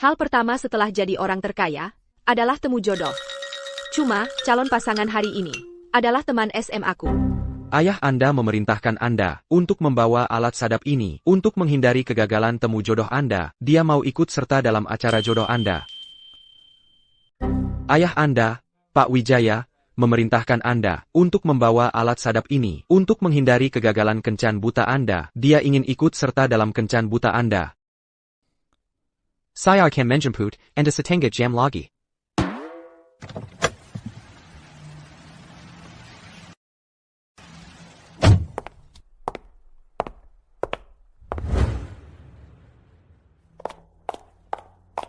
Hal pertama setelah jadi orang terkaya adalah temu jodoh. Cuma, calon pasangan hari ini adalah teman SM aku. Ayah Anda memerintahkan Anda untuk membawa alat sadap ini untuk menghindari kegagalan temu jodoh Anda. Dia mau ikut serta dalam acara jodoh Anda. Ayah Anda, Pak Wijaya, memerintahkan Anda untuk membawa alat sadap ini untuk menghindari kegagalan kencan buta Anda. Dia ingin ikut serta dalam kencan buta Anda. Saya akan menjemput Anda setengah jam lagi.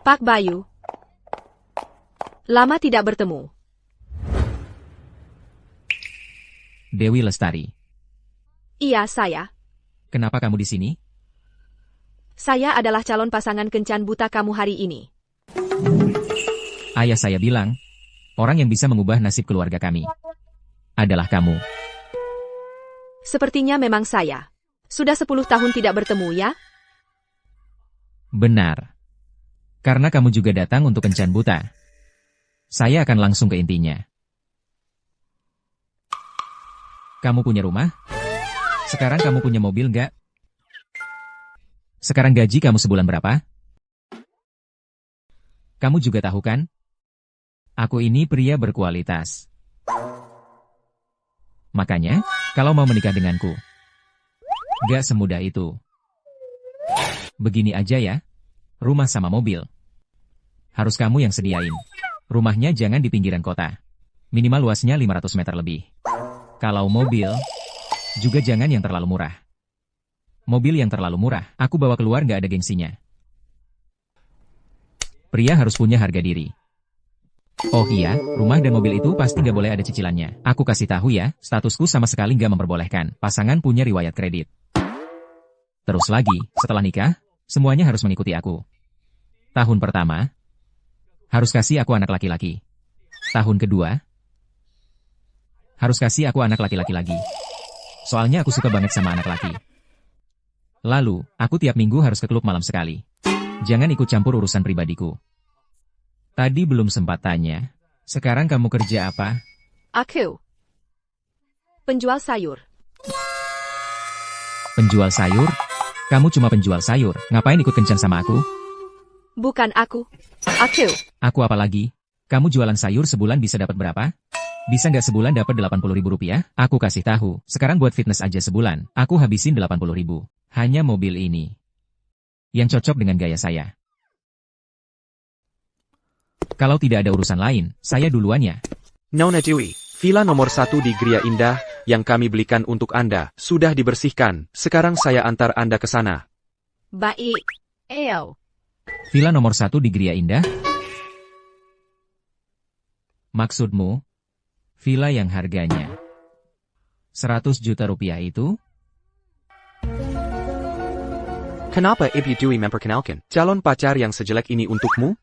Pak Bayu. Lama tidak bertemu. Dewi Lestari. Iya, saya. Kenapa kamu di sini? Saya adalah calon pasangan kencan buta kamu hari ini. Ayah saya bilang, orang yang bisa mengubah nasib keluarga kami adalah kamu. Sepertinya memang saya. Sudah 10 tahun tidak bertemu ya? Benar. Karena kamu juga datang untuk kencan buta. Saya akan langsung ke intinya. Kamu punya rumah? Sekarang kamu punya mobil nggak? Sekarang gaji kamu sebulan berapa? Kamu juga tahu kan? Aku ini pria berkualitas. Makanya, kalau mau menikah denganku, nggak semudah itu. Begini aja ya, rumah sama mobil. Harus kamu yang sediain. Rumahnya jangan di pinggiran kota. Minimal luasnya 500 meter lebih. Kalau mobil, juga jangan yang terlalu murah. Mobil yang terlalu murah, aku bawa keluar nggak ada gengsinya. Pria harus punya harga diri. Oh iya, rumah dan mobil itu pasti nggak boleh ada cicilannya. Aku kasih tahu ya, statusku sama sekali nggak memperbolehkan. Pasangan punya riwayat kredit. Terus lagi, setelah nikah, semuanya harus mengikuti aku. Tahun pertama, harus kasih aku anak laki-laki. Tahun kedua, harus kasih aku anak laki-laki lagi. Soalnya aku suka banget sama anak laki. Lalu, aku tiap minggu harus ke klub malam sekali. Jangan ikut campur urusan pribadiku. Tadi belum sempat tanya. Sekarang kamu kerja apa? Aku. Penjual sayur. Penjual sayur? Kamu cuma penjual sayur. Ngapain ikut kencan sama aku? Bukan aku. Aku. Aku apa lagi? Kamu jualan sayur sebulan bisa dapat berapa? Bisa nggak sebulan dapat 80.000 rupiah? Aku kasih tahu. Sekarang buat fitness aja sebulan, aku habisin 80.000. Hanya mobil ini yang cocok dengan gaya saya. Kalau tidak ada urusan lain, saya duluan ya. Nona Dewi, villa nomor 1 di Gria Indah yang kami belikan untuk Anda sudah dibersihkan. Sekarang saya antar Anda ke sana. Baik. Eyo. Villa nomor 1 di Gria Indah? Maksudmu, villa yang harganya 100 juta rupiah itu? Kenapa Ibu Dewi memperkenalkan calon pacar yang sejelek ini untukmu?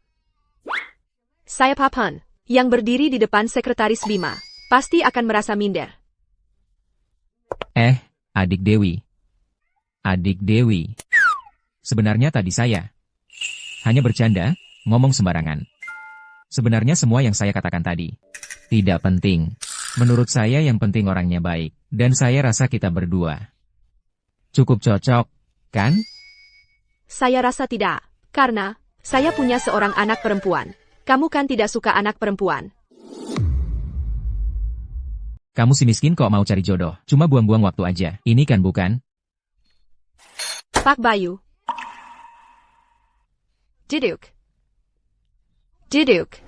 Saya Papan, yang berdiri di depan Sekretaris Bima. Pasti akan merasa minder. Adik Dewi. Adik Dewi. Sebenarnya tadi saya hanya bercanda, ngomong sembarangan. Sebenarnya semua yang saya katakan tadi tidak penting. Menurut saya yang penting orangnya baik, dan saya rasa kita berdua Cukup cocok, kan? Saya rasa tidak. Karena, saya punya seorang anak perempuan. Kamu kan tidak suka anak perempuan. Kamu si miskin kok mau cari jodoh. Cuma buang-buang waktu aja. Ini kan bukan? Pak Bayu. Diduk. Diduk.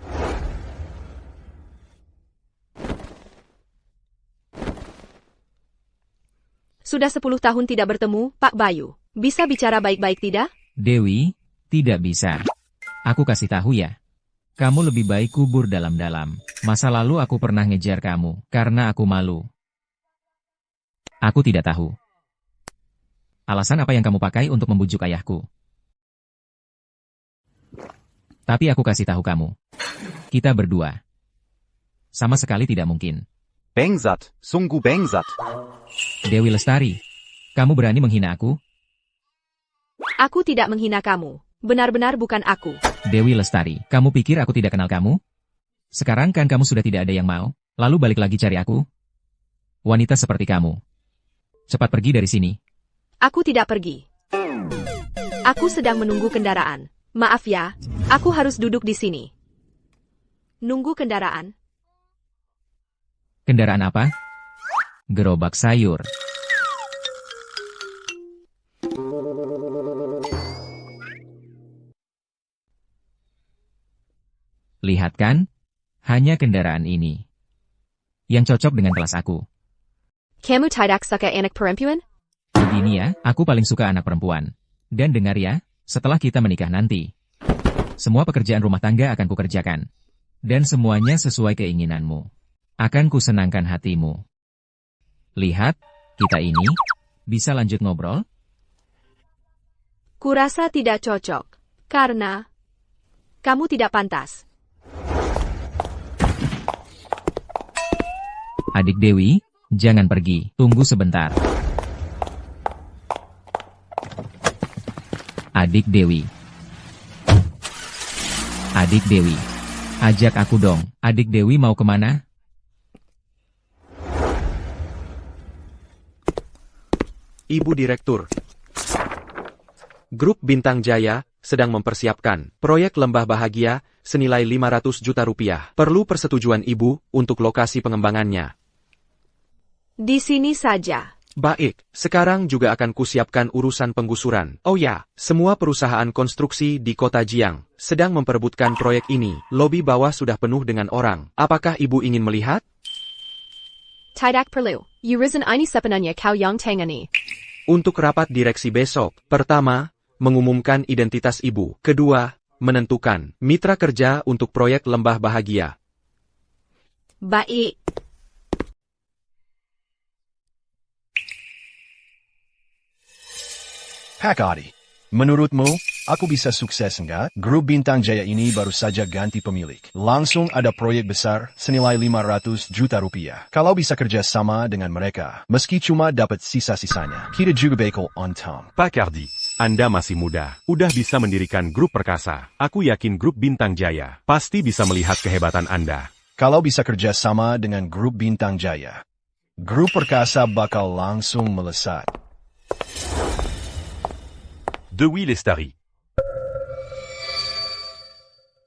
Sudah 10 tahun tidak bertemu, Pak Bayu. Bisa bicara baik-baik tidak? Dewi, tidak bisa. Aku kasih tahu ya. Kamu lebih baik kubur dalam-dalam. Masa lalu aku pernah ngejar kamu, karena aku malu. Aku tidak tahu. Alasan apa yang kamu pakai untuk membujuk ayahku? Tapi aku kasih tahu kamu. Kita berdua. Sama sekali tidak mungkin. Bangsat, sungguh bangsat. Dewi Lestari, kamu berani menghina aku? Aku tidak menghina kamu. Benar-benar bukan aku. Dewi Lestari, kamu pikir aku tidak kenal kamu? Sekarang kan kamu sudah tidak ada yang mau, lalu balik lagi cari aku? Wanita seperti kamu. Cepat pergi dari sini. Aku tidak pergi. Aku sedang menunggu kendaraan. Maaf ya, aku harus duduk di sini. Nunggu kendaraan. Kendaraan apa? Gerobak sayur. Lihat kan? Hanya kendaraan ini. Yang cocok dengan kelas aku. Kamu tidak suka anak perempuan? Begini ya, aku paling suka anak perempuan. Dan dengar ya, setelah kita menikah nanti. Semua pekerjaan rumah tangga akan kukerjakan. Dan semuanya sesuai keinginanmu. Akan kusenangkan hatimu. Lihat, kita ini, bisa lanjut ngobrol? Kurasa tidak cocok. Karena, kamu tidak pantas. Adik Dewi, jangan pergi, tunggu sebentar. Adik Dewi. Adik Dewi. Ajak aku dong, Adik Dewi mau kemana? Ibu Direktur. Grup Bintang Jaya sedang mempersiapkan proyek Lembah Bahagia senilai 500 juta rupiah. Perlu persetujuan Ibu untuk lokasi pengembangannya. Di sini saja. Baik, sekarang juga akan kusiapkan urusan penggusuran. Oh ya, semua perusahaan konstruksi di kota Jiang sedang memperebutkan proyek ini. Lobi bawah sudah penuh dengan orang. Apakah Ibu ingin melihat? Tidak perlu. Urusan ini sepenuhnya kau yang tangani. Untuk rapat direksi besok, pertama, mengumumkan identitas Ibu. Kedua, menentukan mitra kerja untuk proyek Lembah Bahagia. Baik. Hakari, menurutmu, aku bisa sukses enggak? Grup Bintang Jaya ini baru saja ganti pemilik. Langsung ada proyek besar senilai 500 juta rupiah. Kalau bisa kerja sama dengan mereka, meski cuma dapat sisa-sisanya, kita juga bakal untung. Pak Ardi, Anda masih muda, udah bisa mendirikan grup perkasa. Aku yakin grup Bintang Jaya pasti bisa melihat kehebatan Anda. Kalau bisa kerja sama dengan grup Bintang Jaya, grup perkasa bakal langsung melesat. Dewi Lestari.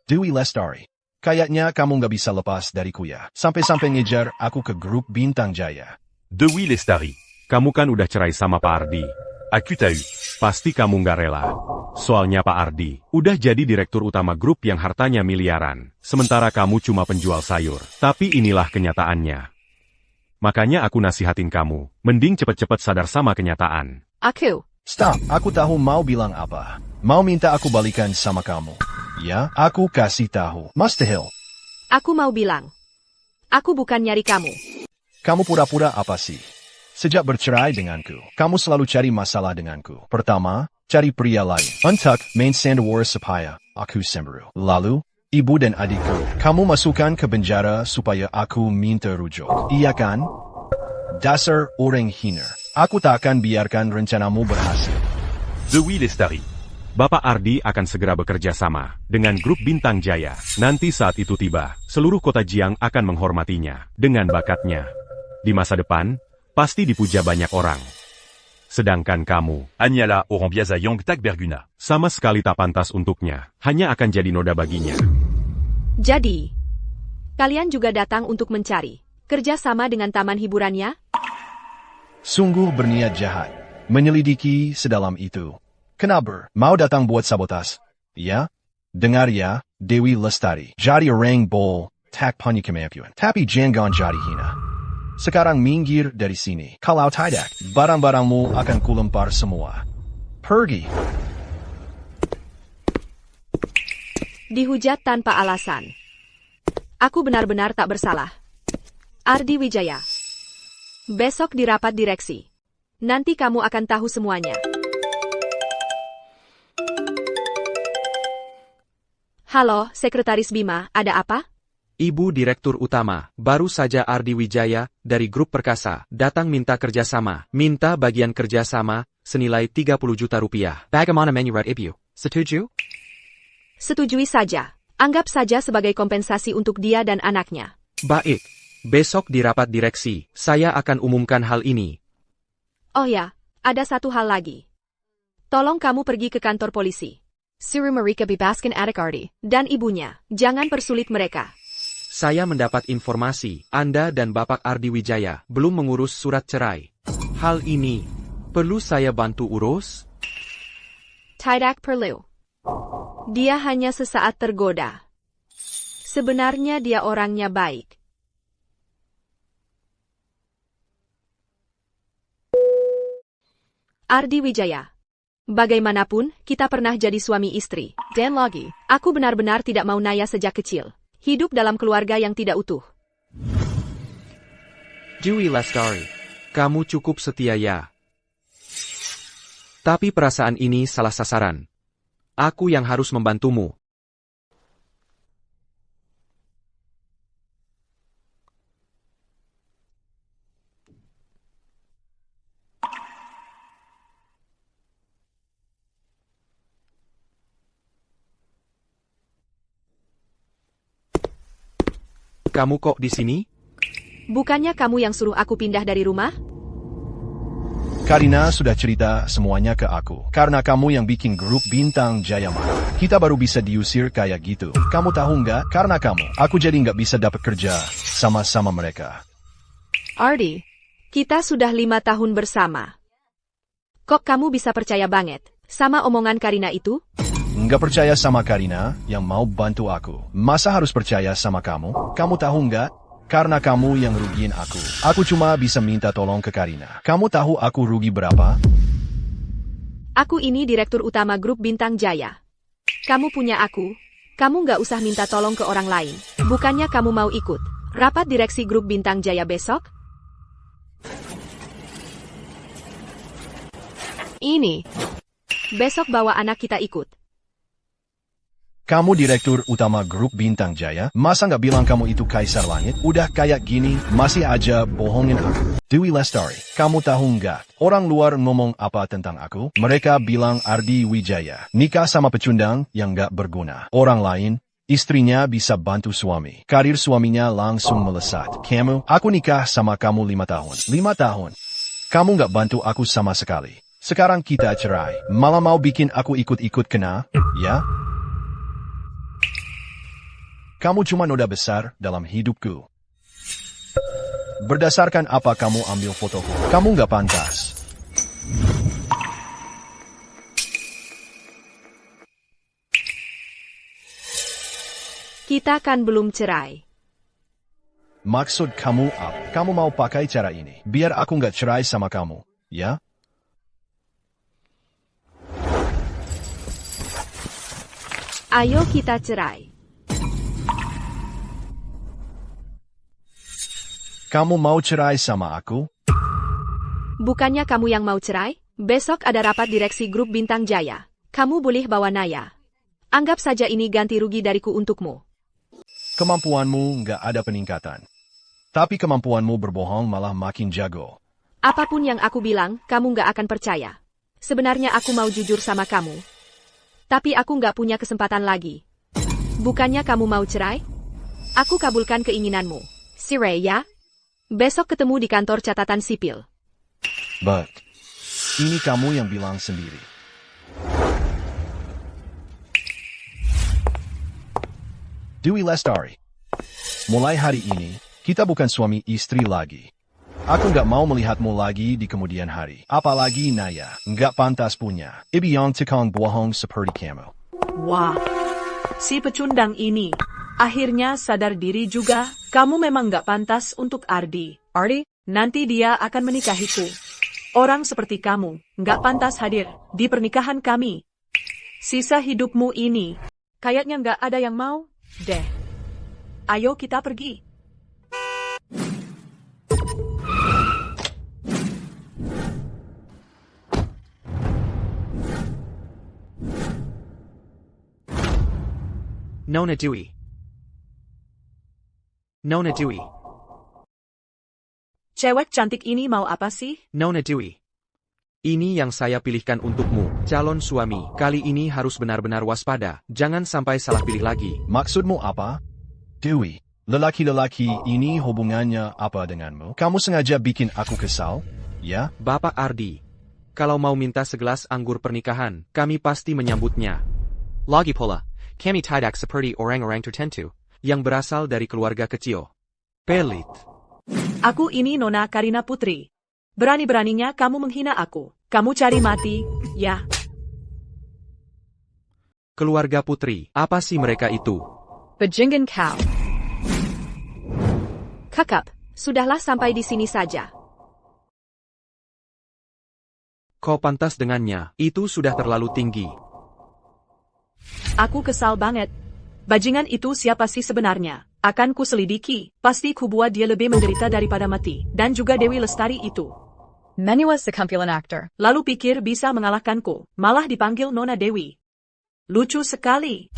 Dewi Lestari, kayaknya kamu nggak bisa lepas dariku ya. Sampai-sampai ngejar aku ke grup Bintang Jaya. Dewi Lestari, kamu kan udah cerai sama Pak Ardi. Aku tahu, pasti kamu nggak rela. Soalnya Pak Ardi udah jadi direktur utama grup yang hartanya miliaran. Sementara kamu cuma penjual sayur. Tapi inilah kenyataannya. Makanya aku nasihatin kamu, mending cepet-cepet sadar sama kenyataan. Aku. Stop, aku tahu mau bilang apa. Mau minta aku balikan sama kamu. Ya, aku kasih tahu. Mustahil. Aku mau bilang. Aku bukan nyari kamu. Kamu pura-pura apa sih? Sejak bercerai denganku, kamu selalu cari masalah denganku. Pertama, cari pria lain. Untuk main sandwar supaya aku sembuh. Lalu, ibu dan adikku, kamu masukkan ke penjara supaya aku minta rujuk. Iya kan? Dasar orang hina. Aku tak akan biarkan rencanamu berhasil. Dewi Lestari, Bapak Ardi akan segera bekerja sama dengan grup Bintang Jaya. Nanti saat itu tiba, seluruh kota Jiang akan menghormatinya dengan bakatnya. Di masa depan, pasti dipuja banyak orang. Sedangkan kamu, Agnala auront biasa Yong Tak Berguna. sama sekali tak pantas untuknya. Hanya akan jadi noda baginya. Jadi, kalian juga datang untuk mencari kerja sama dengan taman hiburannya? Sungguh berniat jahat. Menyelidiki sedalam itu. Kenapa? Mau datang buat sabotas? Ya? Dengar ya, Dewi Lestari. Jadi orang bol, tak punya kemampuan. Tapi jangan jadi hina. Sekarang minggir dari sini. Kalau tidak, barang-barangmu akan kulempar semua. Pergi. Dihujat tanpa alasan. Aku benar-benar tak bersalah. Ardi Wijaya. Besok di rapat direksi. Nanti kamu akan tahu semuanya. Halo, Sekretaris Bima, ada apa? Ibu Direktur Utama, baru saja Ardi Wijaya, dari Grup Perkasa, datang minta kerjasama. Minta bagian kerjasama, senilai 30 juta rupiah. Bagaimana menurut Ibu? Setuju? Setujui saja. Anggap saja sebagai kompensasi untuk dia dan anaknya. Baik. Besok di rapat direksi, saya akan umumkan hal ini. Oh ya, ada satu hal lagi. Tolong kamu pergi ke kantor polisi. Suruh mereka bebaskan adik Ardi dan ibunya. Jangan persulit mereka. Saya mendapat informasi, Anda dan Bapak Ardi Wijaya belum mengurus surat cerai. Hal ini, perlu saya bantu urus? Tidak perlu. Dia hanya sesaat tergoda. Sebenarnya dia orangnya baik. Ardi Wijaya. Bagaimanapun, kita pernah jadi suami istri. Dan lagi, aku benar-benar tidak mau Naya sejak kecil. Hidup dalam keluarga yang tidak utuh. Dewi Lestari, kamu cukup setia ya. Tapi perasaan ini salah sasaran. Aku yang harus membantumu. Kamu kok di sini? Bukannya kamu yang suruh aku pindah dari rumah? Karina sudah cerita semuanya ke aku. Karena kamu yang bikin grup Bintang Jaya marah. Kita baru bisa diusir kayak gitu. Kamu tahu nggak? Karena kamu, aku jadi nggak bisa dapat kerja sama-sama mereka. Ardi, kita sudah 5 tahun bersama. Kok kamu bisa percaya banget sama omongan Karina itu? Nggak percaya sama Karina yang mau bantu aku. Masa harus percaya sama kamu? Kamu tahu nggak? Karena kamu yang rugiin aku. Aku cuma bisa minta tolong ke Karina. Kamu tahu aku rugi berapa? Aku ini Direktur Utama Grup Bintang Jaya. Kamu punya aku. Kamu nggak usah minta tolong ke orang lain. Bukannya kamu mau ikut rapat direksi Grup Bintang Jaya besok? Ini. Besok bawa anak kita ikut. Kamu Direktur Utama Grup Bintang Jaya, masa nggak bilang kamu itu Kaisar Langit? Udah kayak gini, masih aja bohongin aku. Dewi Lestari, kamu tahu nggak? Orang luar ngomong apa tentang aku? Mereka bilang Ardi Wijaya nikah sama pecundang yang nggak berguna. Orang lain, istrinya bisa bantu suami. Karir suaminya langsung melesat. Kamu, aku nikah sama kamu 5 tahun. 5 tahun. Kamu nggak bantu aku sama sekali. Sekarang kita cerai. Malah mau bikin aku ikut-ikut kena, ya? Kamu cuma noda besar dalam hidupku. Berdasarkan apa kamu ambil fotoku? Kamu nggak pantas. Kita kan belum cerai. Maksud kamu apa? Kamu mau pakai cara ini biar aku nggak cerai sama kamu, ya? Ayo kita cerai. Kamu mau cerai sama aku? Bukannya kamu yang mau cerai? Besok ada rapat direksi Grup Bintang Jaya. Kamu boleh bawa Naya. Anggap saja ini ganti rugi dariku untukmu. Kemampuanmu nggak ada peningkatan. Tapi kemampuanmu berbohong malah makin jago. Apapun yang aku bilang, kamu nggak akan percaya. Sebenarnya aku mau jujur sama kamu. Tapi aku nggak punya kesempatan lagi. Bukannya kamu mau cerai? Aku kabulkan keinginanmu. Cerai ya? Besok ketemu di kantor catatan sipil. But, Ini kamu yang bilang sendiri. Dewi Lestari. Mulai hari ini, kita bukan suami istri lagi. Aku nggak mau melihatmu lagi di kemudian hari. Apalagi Naya, nggak pantas punya ibu yang tukang bohong seperti kamu. Wah, si pecundang ini akhirnya sadar diri juga. Kamu memang nggak pantas untuk Ardi. Ardi? Nanti dia akan menikahiku. Orang seperti kamu nggak pantas hadir di pernikahan kami. Sisa hidupmu ini kayaknya nggak ada yang mau deh. Ayo kita pergi. Nona Dewi. Nona Dewi. Cewek cantik ini mau apa sih? Nona Dewi. Ini yang saya pilihkan untukmu, calon suami. Kali ini harus benar-benar waspada. Jangan sampai salah pilih lagi. Maksudmu apa? Dewi, lelaki-lelaki ini hubungannya apa denganmu? Kamu sengaja bikin aku kesal? Ya? Bapak Ardi. Kalau mau minta segelas anggur pernikahan, kami pasti menyambutnya. Lagi pula, kami tidak seperti orang-orang tertentu, yang berasal dari keluarga kecil. Pelit. Aku ini Nona Karina Putri. Berani-beraninya kamu menghina aku. Kamu cari mati, ya? Keluarga Putri, apa sih mereka itu? Bajingan kau. Kakak, sudahlah sampai di sini saja. Kau pantas dengannya, itu sudah terlalu tinggi. Aku kesal banget. Bajingan itu siapa sih sebenarnya? Akan ku selidiki, pasti ku buat dia lebih menderita daripada mati. Dan juga Dewi Lestari itu. Menua sekumpulan aktor. Lalu pikir bisa mengalahkanku, malah dipanggil Nona Dewi. Lucu sekali.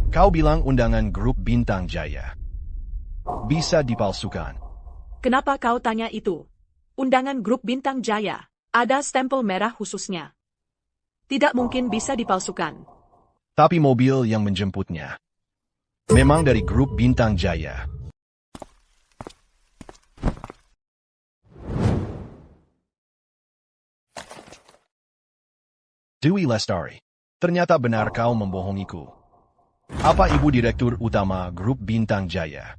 Kau bilang undangan grup Bintang Jaya bisa dipalsukan. Kenapa kau tanya itu? Undangan grup Bintang Jaya ada stempel merah khususnya. Tidak mungkin bisa dipalsukan. Tapi mobil yang menjemputnya memang dari grup Bintang Jaya. Dewi Lestari, ternyata benar kau membohongiku. Apa ibu direktur utama grup Bintang Jaya?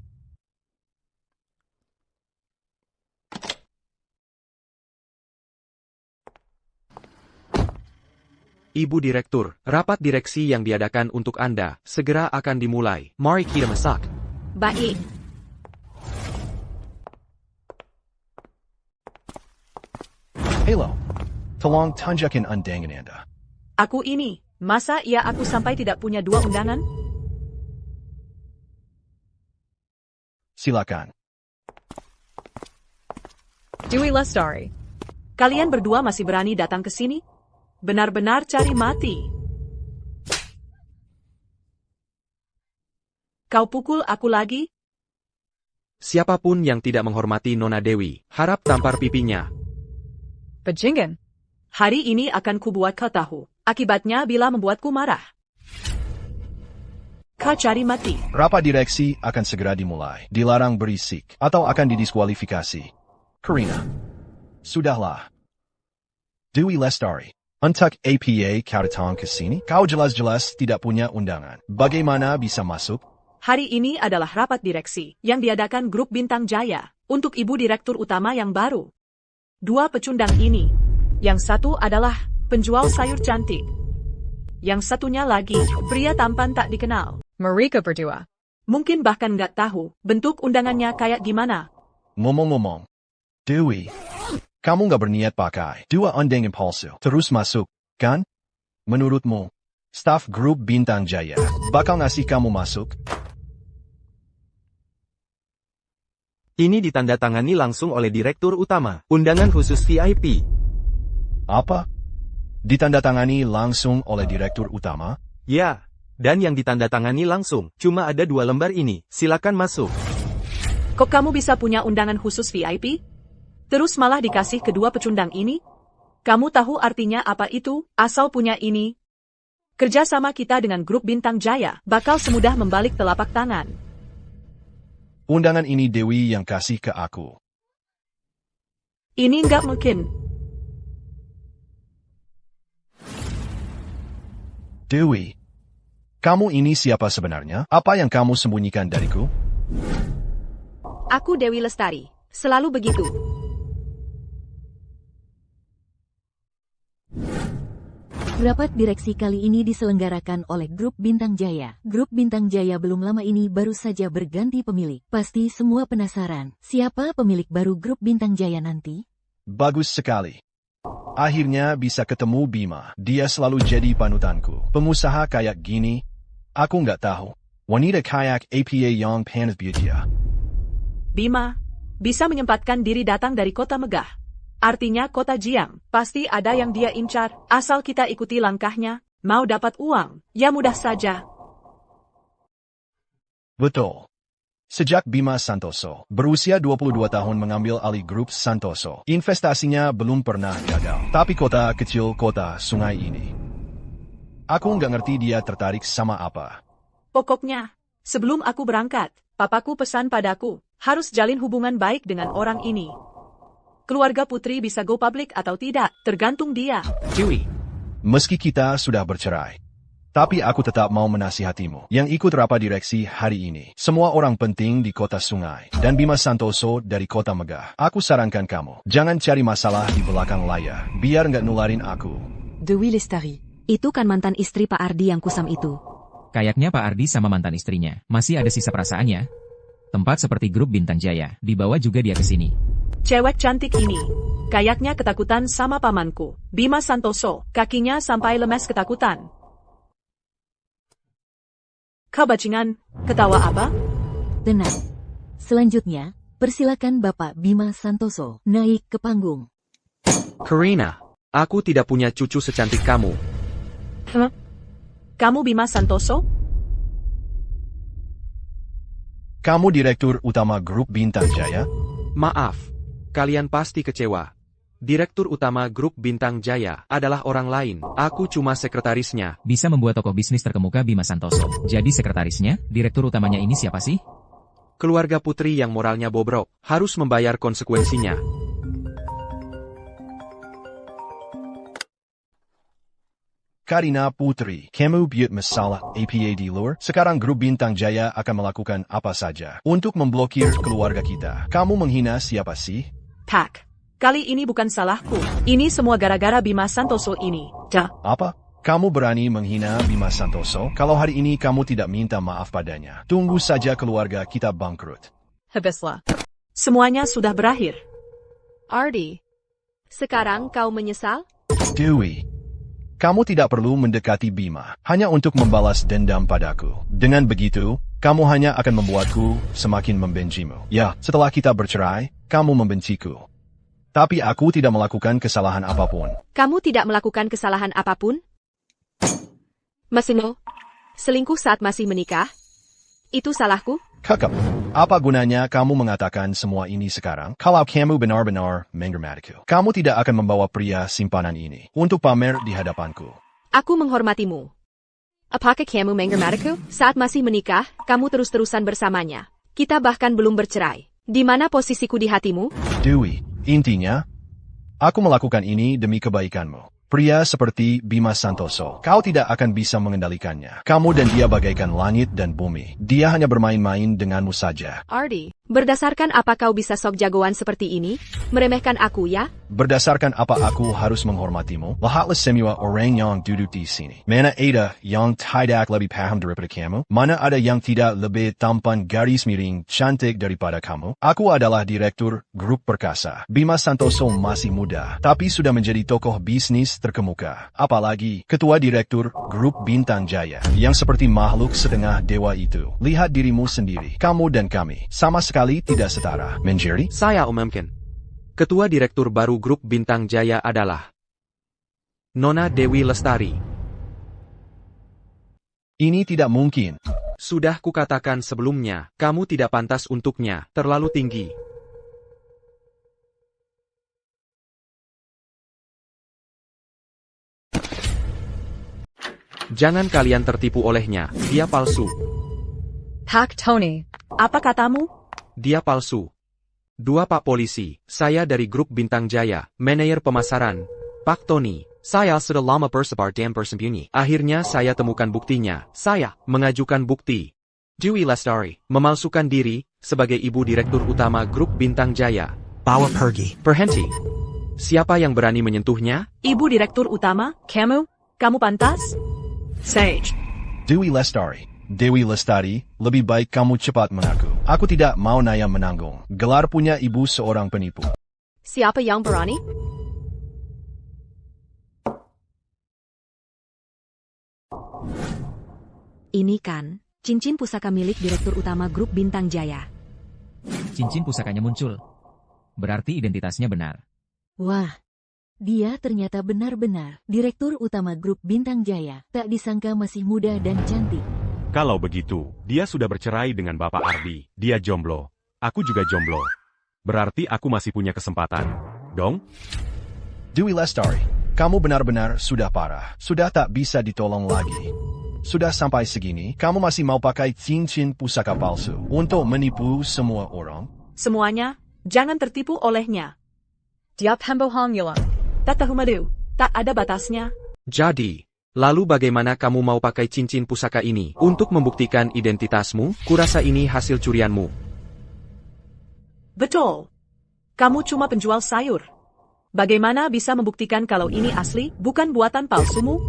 Ibu Direktur, rapat direksi yang diadakan untuk Anda segera akan dimulai. Mari kita masak. Baik. Halo, tolong tunjukin undangan Anda. Aku ini, masa iya aku sampai tidak punya 2 undangan? Silakan. Dewi Lestari. Kalian berdua masih berani datang ke sini? Benar-benar cari mati. Kau pukul aku lagi? Siapapun yang tidak menghormati Nona Dewi, harap tampar pipinya. Bajingan. Hari ini akan kubuat kau tahu. Akibatnya bila membuatku marah. Kau cari mati. Rapat direksi akan segera dimulai. Dilarang berisik atau akan didiskualifikasi. Karina. Sudahlah. Dewi Lestari. Untuk APA kau datang ke sini? Kau jelas-jelas tidak punya undangan. Bagaimana bisa masuk? Hari ini adalah rapat direksi yang diadakan grup Bintang Jaya untuk ibu direktur utama yang baru. 2 pecundang ini. Yang satu adalah penjual sayur cantik. Yang satunya lagi, pria tampan tak dikenal. Mereka berdua. Mungkin bahkan nggak tahu bentuk undangannya kayak gimana. Ngomong-ngomong. Dewi, kamu nggak berniat pakai 2 undangan palsu terus masuk, kan? Menurutmu, staf grup Bintang Jaya bakal ngasih kamu masuk? Ini ditandatangani langsung oleh Direktur Utama. Undangan khusus VIP. Apa? Ditandatangani langsung oleh Direktur Utama? Ya, dan yang ditandatangani langsung. Cuma ada 2 lembar ini. Silakan masuk. Kok kamu bisa punya undangan khusus VIP? Terus malah dikasih kedua pecundang ini? Kamu tahu artinya apa itu? Asal punya ini. Kerjasama kita dengan grup Bintang Jaya bakal semudah membalik telapak tangan. Undangan ini Dewi yang kasih ke aku. Ini nggak mungkin. Dewi, kamu ini siapa sebenarnya? Apa yang kamu sembunyikan dariku? Aku Dewi Lestari. Selalu begitu. Rapat direksi kali ini diselenggarakan oleh Grup Bintang Jaya. Grup Bintang Jaya belum lama ini baru saja berganti pemilik. Pasti semua penasaran, siapa pemilik baru Grup Bintang Jaya nanti? Bagus sekali. Akhirnya bisa ketemu Bima. Dia selalu jadi panutanku. Pengusaha kayak gini, aku nggak tahu. Wanita kayak APA yang panas dia. Bima, bisa menyempatkan diri datang dari kota megah. Artinya kota Jiang, pasti ada yang dia incar, asal kita ikuti langkahnya, mau dapat uang, ya mudah saja. Betul. Sejak Bima Santoso berusia 22 tahun mengambil alih grup Santoso, investasinya belum pernah gagal. Tapi kota kecil kota sungai ini, aku nggak ngerti dia tertarik sama apa. Pokoknya, sebelum aku berangkat, papaku pesan padaku, harus jalin hubungan baik dengan orang ini. Keluarga putri bisa go public atau tidak, tergantung dia. Dewi, Meski kita sudah bercerai, tapi aku tetap mau menasihatimu yang ikut rapat direksi hari ini. Semua orang penting di kota sungai, dan Bima Santoso dari kota megah. Aku sarankan kamu, jangan cari masalah di belakang layar, biar nggak nularin aku. Dewi Lestari. Itu kan mantan istri Pak Ardi yang kusam itu. Kayaknya Pak Ardi sama mantan istrinya masih ada sisa perasaannya. Tempat seperti Grup Bintang Jaya, dibawa juga dia ke sini. Cewek cantik ini, kayaknya ketakutan sama pamanku, Bima Santoso, kakinya sampai lemes ketakutan. Kebacingan, ketawa apa? Tenang. Selanjutnya, persilakan Bapak Bima Santoso naik ke panggung. Karina, aku tidak punya cucu secantik kamu. Kamu Bima Santoso? Kamu direktur utama grup Bintang Jaya? Maaf, kalian pasti kecewa. Direktur utama grup Bintang Jaya adalah orang lain. Aku cuma sekretarisnya. Bisa membuat tokoh bisnis terkemuka Bima Santoso. Jadi sekretarisnya, direktur utamanya ini siapa sih? Keluarga putri yang moralnya bobrok, harus membayar konsekuensinya. Karina Putri, kamu buat masalah APA di luar? Sekarang grup Bintang Jaya akan melakukan apa saja untuk memblokir keluarga kita. Kamu menghina siapa sih? Tak. Kali ini bukan salahku. Ini semua gara-gara Bima Santoso ini. Dah. Apa? Kamu berani menghina Bima Santoso? Kalau hari ini kamu tidak minta maaf padanya, tunggu saja keluarga kita bangkrut. Habislah. Semuanya sudah berakhir. Ardi, sekarang kau menyesal? Dewi, kamu tidak perlu mendekati Bima, hanya untuk membalas dendam padaku. Dengan begitu, kamu hanya akan membuatku semakin membencimu. Ya, setelah kita bercerai, kamu membenciku. Tapi aku tidak melakukan kesalahan apapun. Kamu tidak melakukan kesalahan apapun? Masino, selingkuh saat masih menikah? Itu salahku? Kakak, apa gunanya kamu mengatakan semua ini sekarang? Kalau kamu benar-benar menghormatiku, kamu tidak akan membawa pria simpanan ini untuk pamer di hadapanku. Aku menghormatimu. Apakah kamu menghormatiku? Saat masih menikah, kamu terus-terusan bersamanya. Kita bahkan belum bercerai. Di mana posisiku di hatimu? Dewi, intinya, aku melakukan ini demi kebaikanmu. Pria seperti Bima Santoso, kau tidak akan bisa mengendalikannya. Kamu dan dia bagaikan langit dan bumi. Dia hanya bermain-main denganmu saja. Ardi, berdasarkan apa kau bisa sok jagoan seperti ini? Meremehkan aku ya? Berdasarkan apa aku harus menghormatimu? Lahatlah semua orang yang duduk di sini. Mana ada yang tidak lebih paham daripada kamu? Mana ada yang tidak lebih tampan garis miring cantik daripada kamu? Aku adalah direktur grup perkasa. Bima Santoso masih muda, tapi sudah menjadi tokoh bisnis terkemuka. Apalagi ketua direktur grup Bintang Jaya, yang seperti makhluk setengah dewa itu. Lihat dirimu sendiri. Kamu dan kami sama sekali tidak setara. Menjadi? Saya umumkan. Ketua Direktur baru grup Bintang Jaya adalah Nona Dewi Lestari. Ini tidak mungkin. Sudah kukatakan sebelumnya, kamu tidak pantas untuknya, terlalu tinggi. Jangan kalian tertipu olehnya, dia palsu. Tak, Tony. Apa katamu? Dia palsu. Dua Pak Polisi, saya dari grup Bintang Jaya, manajer pemasaran. Pak Tony, Saya sudah lama bersabar dan bersembunyi. Akhirnya saya temukan buktinya. Saya mengajukan bukti. Dewi Lestari memalsukan diri sebagai ibu direktur utama grup Bintang Jaya. Bawa pergi. Berhenti. Siapa yang berani menyentuhnya? Ibu direktur utama, kamu pantas? Sage. Dewi Lestari, lebih baik kamu cepat mengaku. Aku tidak mau Naya menanggung. Gelar punya ibu seorang penipu. Siapa yang berani? Ini kan, cincin pusaka milik Direktur Utama Grup Bintang Jaya. Cincin pusakanya muncul. Berarti identitasnya benar. Wah, dia ternyata benar-benar Direktur Utama Grup Bintang Jaya. Tak disangka masih muda dan cantik. Kalau begitu, dia sudah bercerai dengan Bapak Ardi. Dia jomblo. Aku juga jomblo. Berarti aku masih punya kesempatan, dong? Dewi Lestari, kamu benar-benar sudah parah. Sudah tak bisa ditolong lagi. Sudah sampai segini, kamu masih mau pakai cincin pusaka palsu untuk menipu semua orang? Semuanya, jangan tertipu olehnya. Dia pembohong hilang. Tak tahu madu, tak ada batasnya. Jadi, lalu bagaimana kamu mau pakai cincin pusaka ini untuk membuktikan identitasmu? Kurasa ini hasil curianmu. Betul. Kamu cuma penjual sayur. Bagaimana bisa membuktikan kalau ini asli, bukan buatan palsumu?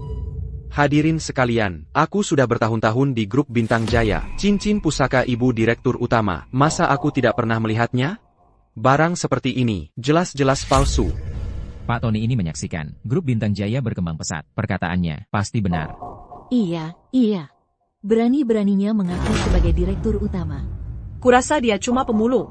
Hadirin sekalian, aku sudah bertahun-tahun di grup Bintang Jaya. Cincin pusaka ibu direktur utama, masa aku tidak pernah melihatnya? Barang seperti ini, jelas-jelas palsu. Pak Tony ini menyaksikan, grup Bintang Jaya berkembang pesat. Perkataannya, pasti benar. Iya. Berani-beraninya mengaku sebagai Direktur Utama. Kurasa dia cuma pemulung.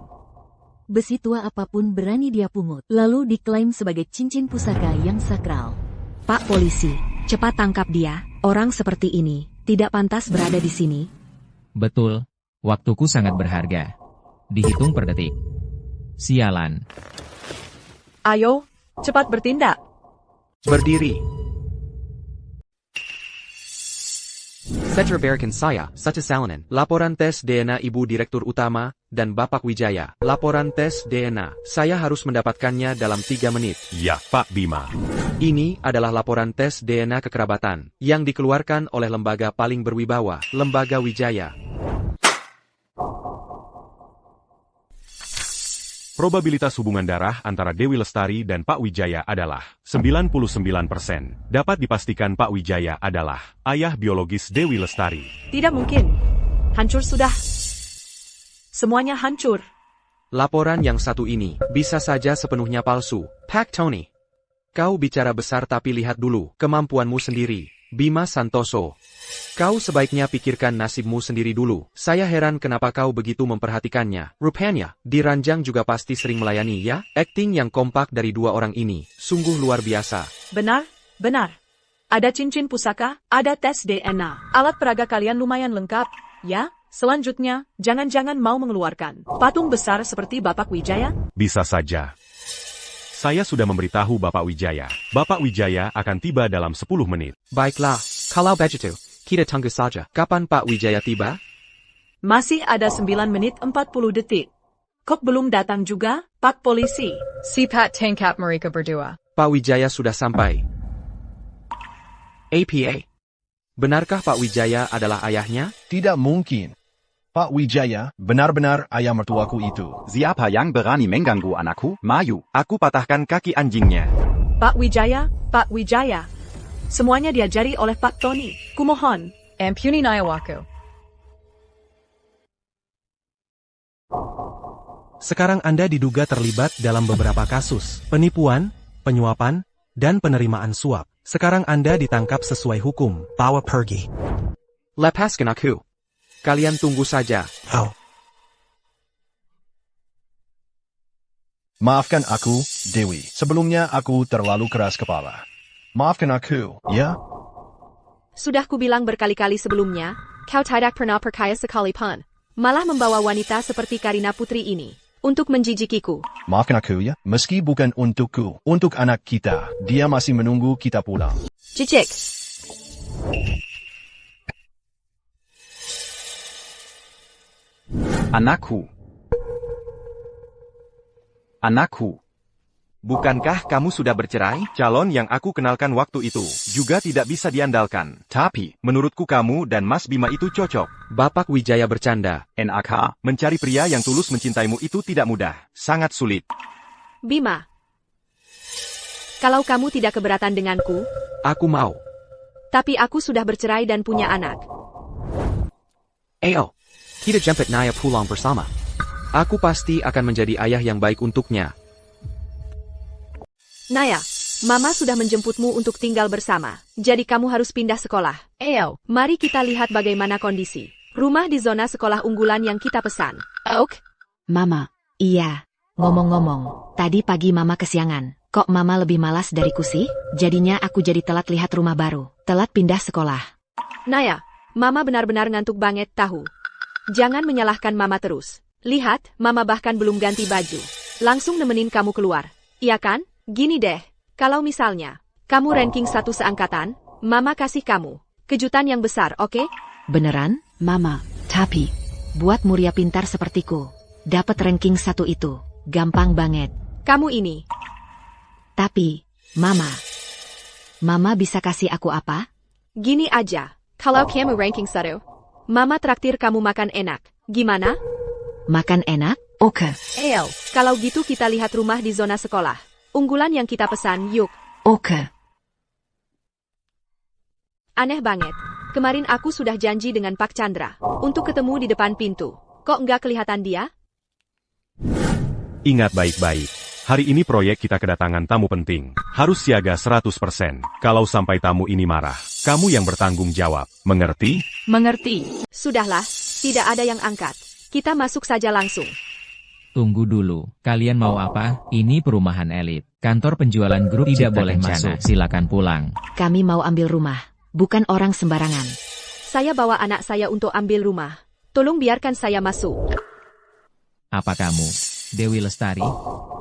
Besi tua apapun berani dia pungut, lalu diklaim sebagai cincin pusaka yang sakral. Pak Polisi, cepat tangkap dia. Orang seperti ini tidak pantas berada di sini. Betul, waktuku sangat berharga. Dihitung per detik. Sialan. Ayo, cepat bertindak. Berdiri. Setrabarikan saya, Satisalanan. Laporan tes DNA Ibu Direktur Utama dan Bapak Wijaya. Laporan tes DNA. Saya harus mendapatkannya dalam 3 menit. Ya, Pak Bima. Ini adalah laporan tes DNA kekerabatan yang dikeluarkan oleh lembaga paling berwibawa, Lembaga Wijaya. Probabilitas hubungan darah antara Dewi Lestari dan Pak Wijaya adalah 99%. Dapat dipastikan Pak Wijaya adalah ayah biologis Dewi Lestari. Tidak mungkin. Hancur sudah. Semuanya hancur. Laporan yang satu ini bisa saja sepenuhnya palsu. Pak Tony. Kau bicara besar tapi lihat dulu kemampuanmu sendiri. Bima Santoso. Kau sebaiknya pikirkan nasibmu sendiri dulu. Saya heran kenapa kau begitu memperhatikannya. Rupanya, di ranjang juga pasti sering melayani ya? Akting yang kompak dari dua orang ini, sungguh luar biasa. Benar. Ada cincin pusaka, ada tes DNA. Alat peraga kalian lumayan lengkap, ya? Selanjutnya, jangan-jangan mau mengeluarkan patung besar seperti Bapak Wijaya? Bisa saja. Saya sudah memberitahu Bapak Wijaya. Bapak Wijaya akan tiba dalam 10 menit. Baiklah, kalau begitu, kita tunggu saja. Kapan Pak Wijaya tiba? Masih ada 9 menit 40 detik. Kok belum datang juga, Pak Polisi? Si Pat tangkap mereka berdua. Pak Wijaya sudah sampai. APA. Benarkah Pak Wijaya adalah ayahnya? Tidak mungkin. Pak Wijaya, benar-benar ayah mertuaku itu. Siapa yang berani mengganggu anakku? Maju, aku patahkan kaki anjingnya. Pak Wijaya. Semuanya diajari oleh Pak Tony. Kumohon. Ampuni Nayawaku. Sekarang Anda diduga terlibat dalam beberapa kasus penipuan, penyuapan, dan penerimaan suap. Sekarang Anda ditangkap sesuai hukum. Bawa pergi. Lepaskan aku. Kalian tunggu saja. Maafkan aku, Dewi. Sebelumnya aku terlalu keras kepala. Maafkan aku, ya? Sudah kubilang berkali-kali sebelumnya, kau tidak pernah perkaya sekalipun. Malah membawa wanita seperti Karina Putri ini untuk menjijikiku. Maafkan aku ya, meski bukan untukku, untuk anak kita. Dia masih menunggu kita pulang. Cicik. Anakku. Bukankah kamu sudah bercerai? Calon yang aku kenalkan waktu itu juga tidak bisa diandalkan. Tapi, menurutku kamu dan Mas Bima itu cocok. Bapak Wijaya bercanda. NAK, mencari pria yang tulus mencintaimu itu tidak mudah. Sangat sulit. Bima. Kalau kamu tidak keberatan denganku, Aku mau. tapi aku sudah bercerai dan punya anak. Ayo, kita jemput Naya pulang bersama. Aku pasti akan menjadi ayah yang baik untuknya. Naya, Mama sudah menjemputmu untuk tinggal bersama. Jadi kamu harus pindah sekolah. Ayo, mari kita lihat bagaimana kondisi rumah di zona sekolah unggulan yang kita pesan. Oke? Mama, iya. Ngomong-ngomong, tadi pagi Mama kesiangan. Kok Mama lebih malas dariku sih? Jadinya aku jadi telat lihat rumah baru. Telat pindah sekolah. Naya, Mama benar-benar ngantuk banget tahu. Jangan menyalahkan Mama terus. Lihat, Mama bahkan belum ganti baju. Langsung nemenin kamu keluar. Iya kan? Gini deh, kalau misalnya kamu ranking 1 seangkatan, Mama kasih kamu kejutan yang besar, oke? Beneran, Mama? Tapi, buat muria pintar sepertiku, dapat ranking 1 itu gampang banget. Kamu ini. Tapi, Mama bisa kasih aku apa? Gini aja, kalau kamu ranking 1, Mama traktir kamu makan enak. Gimana? Makan enak? Oke. Ayo, kalau gitu kita lihat rumah di zona sekolah unggulan yang kita pesan, yuk. Oke. Aneh banget. Kemarin aku sudah janji dengan Pak Chandra untuk ketemu di depan pintu. Kok nggak kelihatan dia? Ingat baik-baik. Hari ini proyek kita kedatangan tamu penting. Harus siaga 100%. Kalau sampai tamu ini marah, kamu yang bertanggung jawab. Mengerti? Mengerti. Sudahlah, tidak ada yang angkat. Kita masuk saja langsung. Tunggu dulu, kalian mau apa? Ini perumahan elit. Kantor penjualan grup tidak boleh masuk. Silakan pulang. Kami mau ambil rumah, bukan orang sembarangan. Saya bawa anak saya untuk ambil rumah. Tolong biarkan saya masuk. Apa kamu? Dewi Lestari?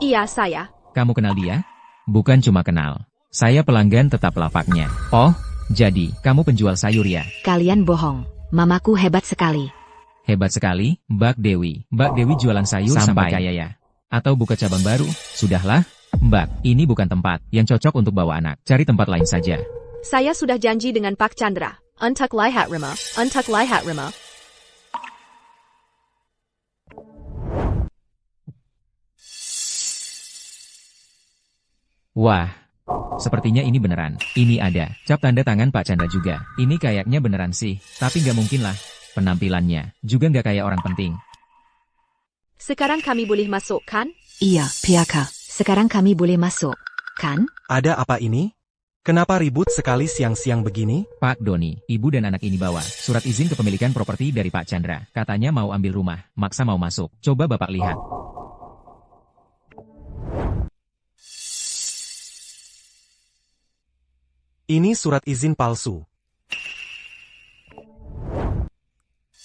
Iya, saya. Kamu kenal dia? Bukan cuma kenal. Saya pelanggan tetap lapaknya. Oh, jadi, kamu penjual sayur ya? Kalian bohong. Mamaku hebat sekali. Hebat sekali, Mbak Dewi. Mbak Dewi jualan sayur sampai kaya ya? Atau buka cabang baru? Sudahlah, Mbak, ini bukan tempat yang cocok untuk bawa anak. Cari tempat lain saja. Saya sudah janji dengan Pak Chandra. Untuk lihat rumah. Untuk lihat rumah. Wah, sepertinya ini beneran. Ini ada cap tanda tangan Pak Chandra juga. Ini kayaknya beneran sih, tapi nggak mungkin lah. Penampilannya juga nggak kayak orang penting. Sekarang kami boleh masuk, kan? Iya, Piaka. Sekarang kami boleh masuk, kan? Ada apa ini? Kenapa ribut sekali siang-siang begini? Pak Doni, ibu dan anak ini bawa surat izin kepemilikan properti dari Pak Chandra. Katanya mau ambil rumah, maksa mau masuk. Coba Bapak lihat. Ini surat izin palsu.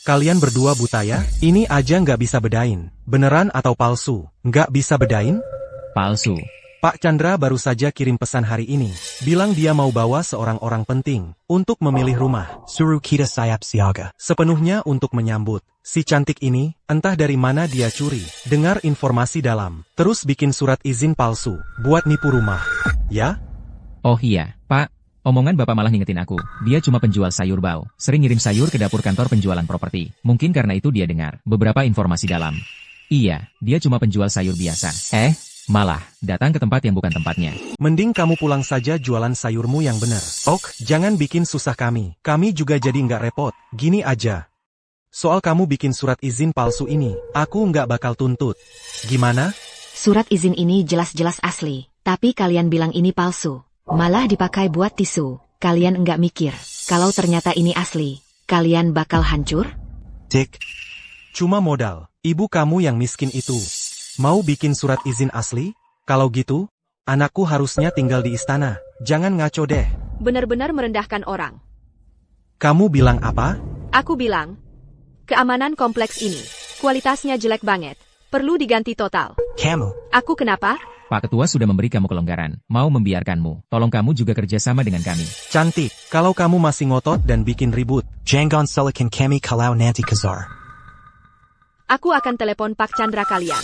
Kalian berdua buta ya? Ini aja nggak bisa bedain. Beneran atau palsu? Nggak bisa bedain? Palsu. Pak Chandra baru saja kirim pesan hari ini. Bilang dia mau bawa seorang orang penting untuk memilih rumah. Suruh kita sayap siaga. Sepenuhnya untuk menyambut si cantik ini, entah dari mana dia curi. Dengar informasi dalam. Terus bikin surat izin palsu buat nipu rumah. Ya? Oh iya, Pak. Omongan Bapak malah ngingetin aku. Dia cuma penjual sayur bau. Sering ngirim sayur ke dapur kantor penjualan properti. Mungkin karena itu dia dengar beberapa informasi dalam. Iya, dia cuma penjual sayur biasa. Malah datang ke tempat yang bukan tempatnya. Mending kamu pulang saja jualan sayurmu yang benar. Jangan bikin susah kami. Kami juga jadi nggak repot. Gini aja. Soal kamu bikin surat izin palsu ini, aku nggak bakal tuntut. Gimana? Surat izin ini jelas-jelas asli. Tapi kalian bilang ini palsu. Malah dipakai buat tisu. Kalian enggak mikir, kalau ternyata ini asli, kalian bakal hancur? Dik, cuma modal. Ibu kamu yang miskin itu mau bikin surat izin asli? Kalau gitu, anakku harusnya tinggal di istana. Jangan ngaco deh. Benar-benar merendahkan orang. Kamu bilang apa? Aku bilang, keamanan kompleks ini, kualitasnya jelek banget. Perlu diganti total. Kamu? Aku kenapa? Pak Ketua sudah memberi kamu kelonggaran, mau membiarkanmu. Tolong kamu juga kerjasama dengan kami. Cantik, kalau kamu masih ngotot dan bikin ribut, jangan salahkan kami kalau nanti kezar. Aku akan telepon Pak Chandra kalian.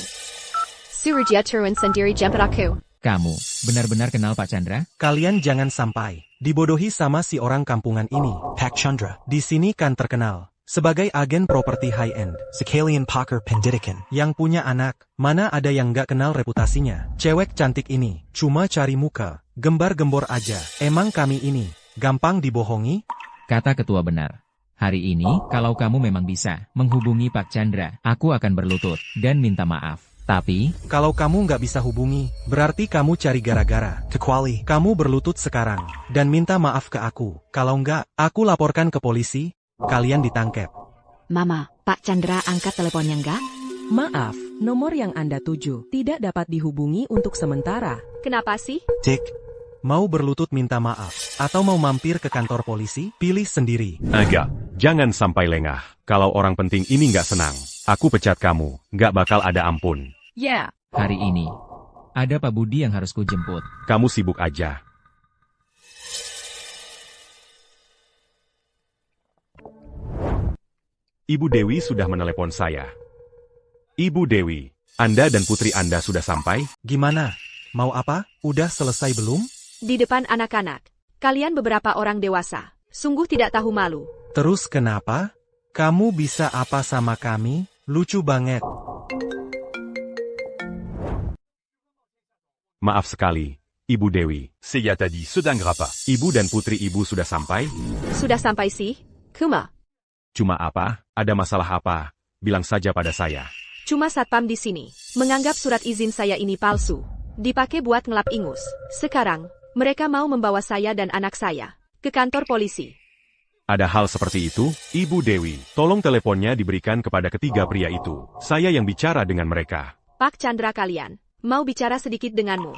Suruh dia turun sendiri jemput aku. Kamu, benar-benar kenal Pak Chandra? Kalian jangan sampai dibodohi sama si orang kampungan ini. Pak Chandra, di sini kan terkenal sebagai agen properti high-end. Sekalian Parker Pendidikan. Yang punya anak, mana ada yang nggak kenal reputasinya. Cewek cantik ini, cuma cari muka, gembar-gembor aja. Emang kami ini, gampang dibohongi? Kata ketua benar. Hari ini, kalau kamu memang bisa menghubungi Pak Chandra, aku akan berlutut dan minta maaf. Tapi, kalau kamu nggak bisa hubungi, berarti kamu cari gara-gara. Kecuali, kamu berlutut sekarang, dan minta maaf ke aku. Kalau nggak, aku laporkan ke polisi, kalian ditangkap. Mama, Pak Chandra angkat teleponnya enggak? Maaf, nomor yang Anda tuju tidak dapat dihubungi untuk sementara. Kenapa sih? Dick, mau berlutut minta maaf, atau mau mampir ke kantor polisi? Pilih sendiri. Agak, jangan sampai lengah. Kalau orang penting ini nggak senang, aku pecat kamu, nggak bakal ada ampun. Yeah. hari ini, ada Pak Budi yang harus kujemput. Kamu sibuk aja. Ibu Dewi sudah menelepon saya. Ibu Dewi, Anda dan putri Anda sudah sampai? Gimana? Mau apa? Udah selesai belum? Di depan anak-anak. Kalian beberapa orang dewasa. Sungguh tidak tahu malu. Terus kenapa? Kamu bisa apa sama kami? Lucu banget. Maaf sekali, Ibu Dewi. Seiya tadi sedang apa? Ibu dan putri ibu sudah sampai? Sudah sampai sih? Kuma. Cuma apa? Ada masalah apa? Bilang saja pada saya. Cuma satpam di sini. Menganggap surat izin saya ini palsu. Dipakai buat ngelap ingus. Sekarang, mereka mau membawa saya dan anak saya ke kantor polisi. Ada hal seperti itu? Ibu Dewi, tolong teleponnya diberikan kepada ketiga pria itu. Saya yang bicara dengan mereka. Pak Chandra kalian, mau bicara sedikit denganmu.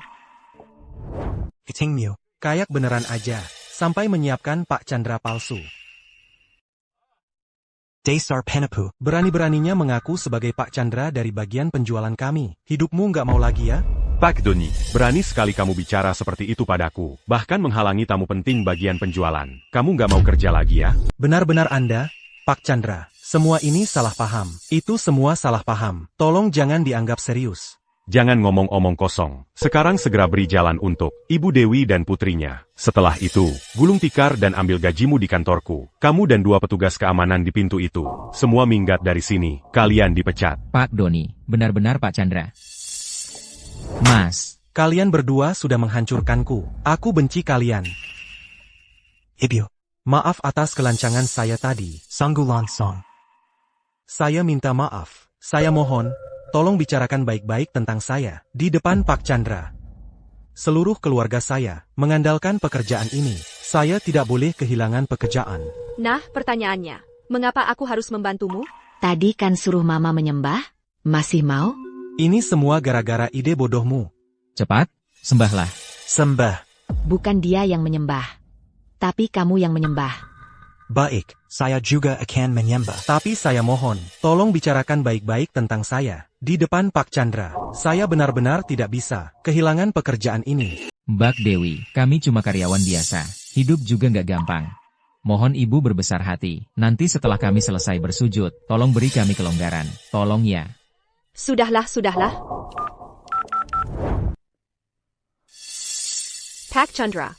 Ketingmu, kayak beneran aja. Sampai menyiapkan Pak Chandra palsu. Dasar Penepu, berani-beraninya mengaku sebagai Pak Chandra dari bagian penjualan kami. Hidupmu nggak mau lagi ya? Pak Doni, berani sekali kamu bicara seperti itu padaku. Bahkan menghalangi tamu penting bagian penjualan. Kamu nggak mau kerja lagi ya? Benar-benar Anda, Pak Chandra. Semua ini salah paham. Itu semua salah paham. Tolong jangan dianggap serius. Jangan ngomong-omong kosong. Sekarang segera beri jalan untuk Ibu Dewi dan putrinya. Setelah itu, gulung tikar dan ambil gajimu di kantorku. Kamu dan 2 petugas keamanan di pintu itu. Semua minggat dari sini. Kalian dipecat. Pak Doni, benar-benar Pak Chandra. Mas, kalian berdua sudah menghancurkanku. Aku benci kalian. Ibu, maaf atas kelancangan saya tadi. Sanggulan song. Saya minta maaf. Saya mohon, tolong bicarakan baik-baik tentang saya di depan Pak Chandra. Seluruh keluarga saya mengandalkan pekerjaan ini. Saya tidak boleh kehilangan pekerjaan. Nah, pertanyaannya, mengapa aku harus membantumu? Tadi kan suruh mama menyembah? Masih mau? Ini semua gara-gara ide bodohmu. cepat, sembahlah. Sembah. Bukan dia yang menyembah. Tapi kamu yang menyembah. Baik, saya juga akan menyembah. Tapi saya mohon, tolong bicarakan baik-baik tentang saya di depan Pak Chandra. Saya benar-benar tidak bisa kehilangan pekerjaan ini. Mbak Dewi, kami cuma karyawan biasa. Hidup juga nggak gampang. Mohon ibu berbesar hati. Nanti setelah kami selesai bersujud, tolong beri kami kelonggaran. Tolong ya. Sudahlah, sudahlah. Pak Chandra.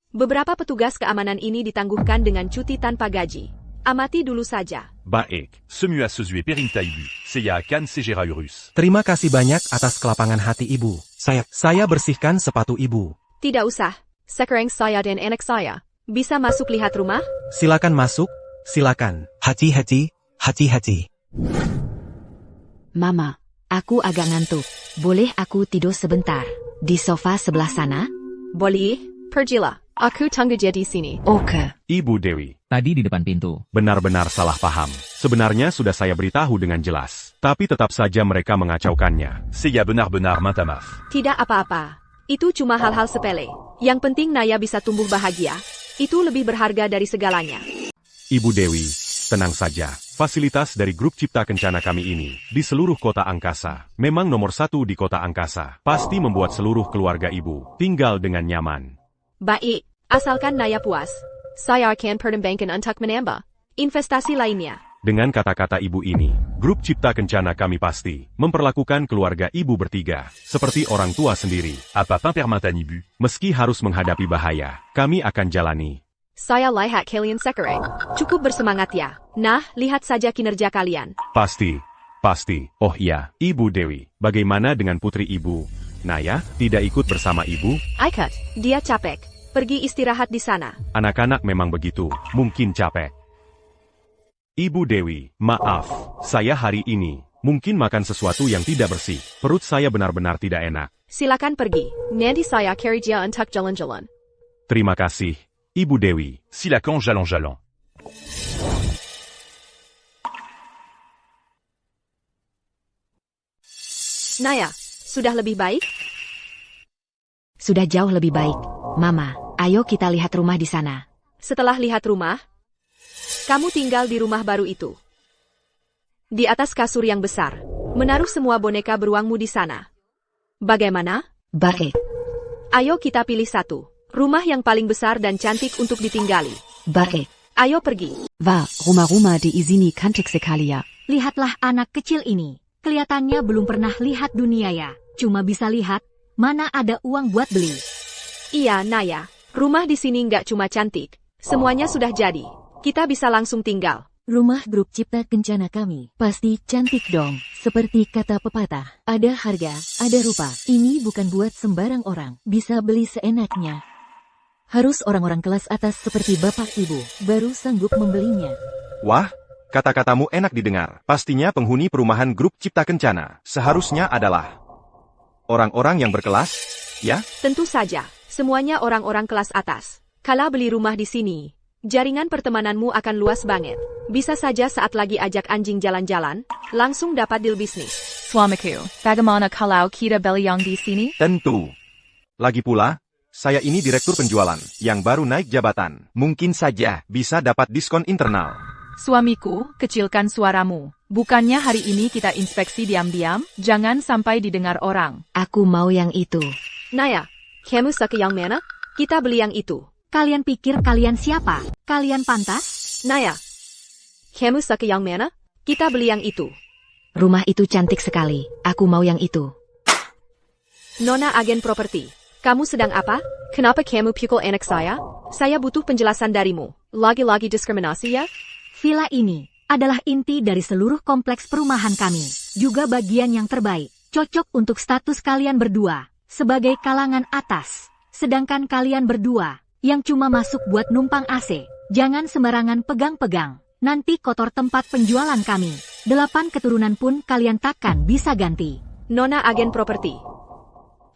Beberapa petugas keamanan ini ditangguhkan dengan cuti tanpa gaji. Amati dulu saja. Baik, Semu à Sezue Perintaibu, Seiya akan Segera Urus. Terima kasih banyak atas kelapangan hati ibu. Saya bersihkan sepatu ibu. Tidak usah. Sekarang saya dan anak saya bisa masuk lihat rumah? Silakan masuk, silakan. Hati-hati, hati-hati. Mama, aku agak ngantuk. Boleh aku tidur sebentar di sofa sebelah sana? Boleh, pergilah. Aku tunggu dia di sini. Oke. Ibu Dewi. Tadi di depan pintu. Benar-benar salah paham. Sebenarnya sudah saya beritahu dengan jelas. Tapi tetap saja mereka mengacaukannya. Seiya benar-benar minta maaf. Tidak apa-apa. Itu cuma hal-hal sepele. Yang penting Naya bisa tumbuh bahagia. Itu lebih berharga dari segalanya. Ibu Dewi, tenang saja. Fasilitas dari grup Cipta Kencana kami ini, di seluruh kota angkasa, memang nomor 1 di kota angkasa. Pasti membuat seluruh keluarga ibu tinggal dengan nyaman. Baik, asalkan Naya puas. Saya akan pertimbangkan untuk menambah investasi lainnya. Dengan kata-kata ibu ini, grup Cipta Kencana kami pasti memperlakukan keluarga ibu bertiga seperti orang tua sendiri. Apa permatan ibu? Meski harus menghadapi bahaya, kami akan jalani. Saya lihat kalian sekarang. Cukup bersemangat ya. Nah, lihat saja kinerja kalian. Pasti. Oh iya, Ibu Dewi. Bagaimana dengan putri ibu? Naya, tidak ikut bersama ibu? Ikut, dia capek. Pergi istirahat di sana. Anak-anak memang begitu, mungkin capek. Ibu Dewi, maaf, saya hari ini mungkin makan sesuatu yang tidak bersih. Perut saya benar-benar tidak enak. Silakan pergi. Nanti saya carry dia untuk jalan-jalan. Terima kasih, Ibu Dewi. Silakan jalan-jalan. Naya, sudah lebih baik? Sudah jauh lebih baik. Mama, ayo kita lihat rumah di sana. Setelah lihat rumah, kamu tinggal di rumah baru itu. Di atas kasur yang besar, menaruh semua boneka beruangmu di sana. Bagaimana? Baik. Ayo kita pilih satu. Rumah yang paling besar dan cantik untuk ditinggali. Baik. Ayo pergi. Wah, rumah-rumah di izini cantik sekali ya. Lihatlah anak kecil ini. Kelihatannya belum pernah lihat dunia ya. Cuma bisa lihat, mana ada uang buat beli. Iya, Naya. Rumah di sini nggak cuma cantik. Semuanya sudah jadi. Kita bisa langsung tinggal. Rumah grup Cipta Kencana kami pasti cantik dong. Seperti kata pepatah, ada harga, ada rupa. Ini bukan buat sembarang orang, bisa beli seenaknya. Harus orang-orang kelas atas seperti bapak ibu, baru sanggup membelinya. Wah, kata-katamu enak didengar. Pastinya penghuni perumahan grup Cipta Kencana seharusnya adalah orang-orang yang berkelas, ya? Tentu saja, semuanya orang-orang kelas atas. Kalau beli rumah di sini, jaringan pertemananmu akan luas banget. Bisa saja saat lagi ajak anjing jalan-jalan, langsung dapat deal bisnis. Suamiku, bagaimana kalau kita beli yang di sini? Tentu. Lagi pula, saya ini direktur penjualan yang baru naik jabatan. Mungkin saja bisa dapat diskon internal. Suamiku, kecilkan suaramu. Bukannya hari ini kita inspeksi diam-diam? Jangan sampai didengar orang. Aku mau yang itu. Naya, kamu suka yang mana? Kita beli yang itu. Kalian pikir kalian siapa? Kalian pantas? Naya, kamu suka yang mana? Kita beli yang itu. Rumah itu cantik sekali. Aku mau yang itu. Nona agen properti. Kamu sedang apa? Kenapa kamu pukul anak saya? Saya butuh penjelasan darimu. Lagi-lagi diskriminasi ya? Villa ini adalah inti dari seluruh kompleks perumahan kami. Juga bagian yang terbaik. Cocok untuk status kalian berdua. Sebagai kalangan atas. Sedangkan kalian berdua yang cuma masuk buat numpang AC. Jangan sembarangan pegang-pegang. Nanti kotor tempat penjualan kami. 8 keturunan pun kalian takkan bisa ganti. Nona agen properti.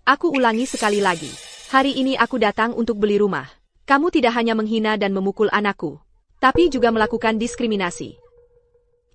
Aku ulangi sekali lagi. Hari ini aku datang untuk beli rumah. Kamu tidak hanya menghina dan memukul anakku, tapi juga melakukan diskriminasi.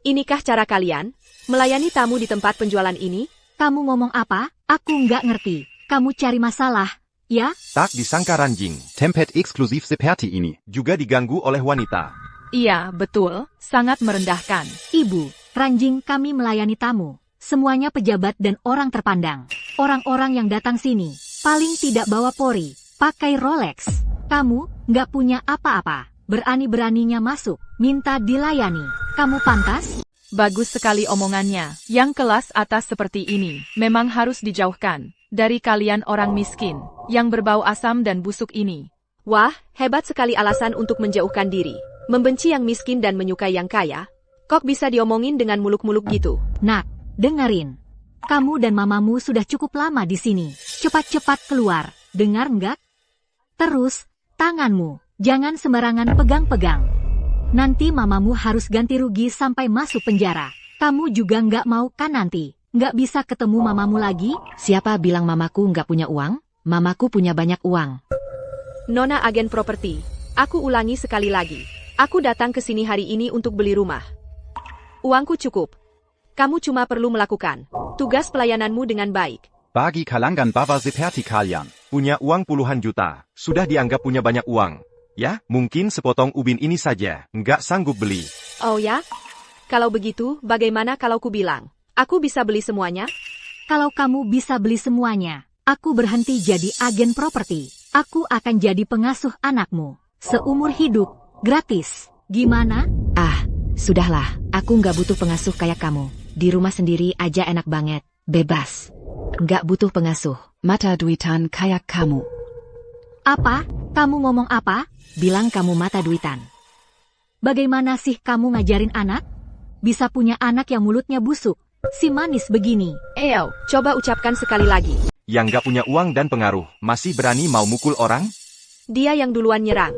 Inikah cara kalian melayani tamu di tempat penjualan ini? Kamu ngomong apa? Aku nggak ngerti. Kamu cari masalah, ya? Tak disangka ranjing. Tempat eksklusif seperti ini juga diganggu oleh wanita. Iya, betul. Sangat merendahkan. Ibu, ranjing kami melayani tamu. Semuanya pejabat dan orang terpandang. Orang-orang yang datang sini, paling tidak bawa pori, pakai Rolex. Kamu, nggak punya apa-apa. Berani-beraninya masuk, minta dilayani. Kamu pantas? Bagus sekali omongannya. Yang kelas atas seperti ini, memang harus dijauhkan dari kalian orang miskin, yang berbau asam dan busuk ini. Wah, hebat sekali alasan untuk menjauhkan diri. Membenci yang miskin dan menyukai yang kaya. Kok bisa diomongin dengan muluk-muluk gitu? Nak, dengerin. Kamu dan mamamu sudah cukup lama di sini. Cepat-cepat keluar. Dengar nggak? Terus, tanganmu. Jangan sembarangan pegang-pegang. Nanti mamamu harus ganti rugi sampai masuk penjara. Kamu juga nggak mau kan nanti? Nggak bisa ketemu mamamu lagi? Siapa bilang mamaku nggak punya uang? Mamaku punya banyak uang. Nona agen properti. Aku ulangi sekali lagi. Aku datang ke sini hari ini untuk beli rumah. Uangku cukup. Kamu cuma perlu melakukan tugas pelayananmu dengan baik. Bagi kalangan bawah seperti kalian, punya uang puluhan juta, sudah dianggap punya banyak uang. Ya, mungkin sepotong ubin ini saja, nggak sanggup beli. Oh ya? Kalau begitu, bagaimana kalau ku bilang, aku bisa beli semuanya? Kalau kamu bisa beli semuanya, aku berhenti jadi agen properti. Aku akan jadi pengasuh anakmu. Seumur hidup, gratis. Gimana? Ah, sudahlah, Aku nggak butuh pengasuh kayak kamu. Di rumah sendiri aja enak banget. Bebas. Nggak butuh pengasuh. Mata duitan kayak kamu. Apa? Kamu ngomong apa? Bilang kamu mata duitan. Bagaimana sih kamu ngajarin anak? Bisa punya anak yang mulutnya busuk. Si manis begini. Eyo, coba ucapkan sekali lagi. Yang gak punya uang dan pengaruh, masih berani mau mukul orang? Dia yang duluan nyerang.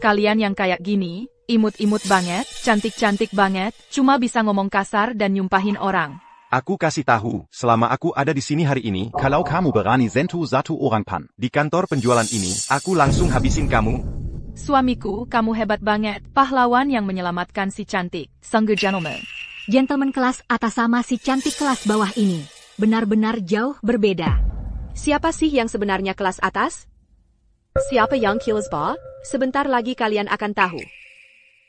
Kalian yang kayak gini, imut-imut banget, cantik-cantik banget, cuma bisa ngomong kasar dan nyumpahin orang. Aku kasih tahu, selama aku ada di sini hari ini, kalau kamu berani sentuh satu orang pan, di kantor penjualan ini, aku langsung habisin kamu. Suamiku, kamu hebat banget, pahlawan yang menyelamatkan si cantik, sang gentleman. Gentleman kelas atas sama si cantik kelas bawah ini. Benar-benar jauh berbeda. Siapa sih yang sebenarnya kelas atas? Siapa yang kills ball? Sebentar lagi kalian akan tahu.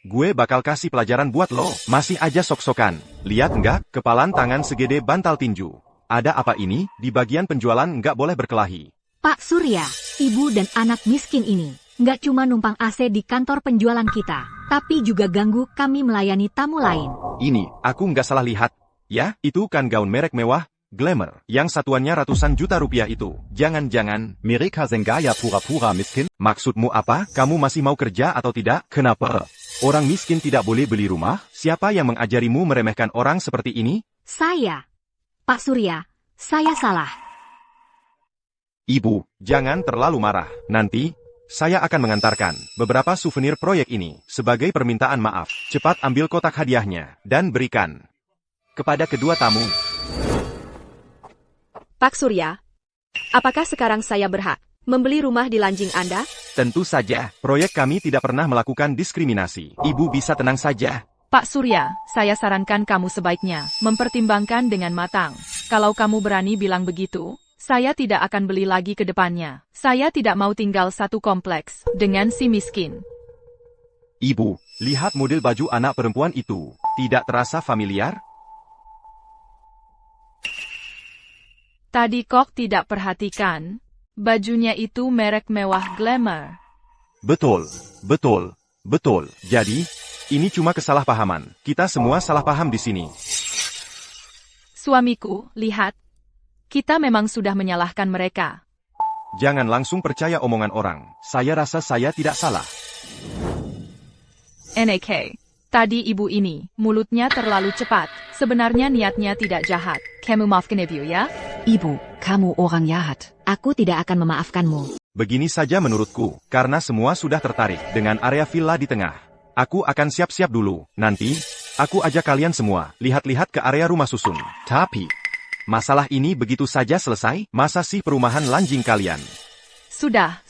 Gue bakal kasih pelajaran buat lo. Masih aja sok-sokan. Lihat nggak? Kepalan tangan segede bantal tinju. Ada apa ini? Di bagian penjualan nggak boleh berkelahi. Pak Surya, ibu dan anak miskin ini nggak cuma numpang AC di kantor penjualan kita, tapi juga ganggu kami melayani tamu lain. Ini, aku nggak salah lihat. Ya, itu kan gaun merek mewah. Glamour, yang satuannya ratusan juta rupiah itu. Jangan-jangan, mereka senggaya pura-pura miskin? Maksudmu apa? Kamu masih mau kerja atau tidak? Kenapa? Orang miskin tidak boleh beli rumah? Siapa yang mengajarimu meremehkan orang seperti ini? Saya. Pak Surya, saya salah. Ibu, jangan terlalu marah. Nanti, saya akan mengantarkan beberapa souvenir proyek ini sebagai permintaan maaf. Cepat ambil kotak hadiahnya dan berikan kepada kedua tamu. Pak Surya, apakah sekarang saya berhak membeli rumah di Lanjing Anda? Tentu saja, proyek kami tidak pernah melakukan diskriminasi. Ibu bisa tenang saja. Pak Surya, saya sarankan kamu sebaiknya mempertimbangkan dengan matang. Kalau kamu berani bilang begitu, saya tidak akan beli lagi ke depannya. Saya tidak mau tinggal satu kompleks dengan si miskin. Ibu, lihat model baju anak perempuan itu. Tidak terasa familiar? Tadi kok tidak perhatikan? Bajunya itu merek mewah Glamour. Betul, betul, betul. Jadi, ini cuma kesalahpahaman. Kita semua salah paham di sini. Suamiku, lihat. Kita memang sudah menyalahkan mereka. Jangan langsung percaya omongan orang. Saya rasa saya tidak salah. NAK. Tadi ibu ini, mulutnya terlalu cepat. Sebenarnya niatnya tidak jahat. Kamu maafkan ibu ya? Ibu, kamu orang jahat. Aku tidak akan memaafkanmu. Begini saja menurutku, karena semua sudah tertarik dengan area villa di tengah. Aku akan siap-siap dulu. Nanti, aku ajak kalian semua lihat-lihat ke area rumah susun. Tapi, masalah ini begitu saja selesai? Masa sih perumahan Lanjing kalian? Sudah,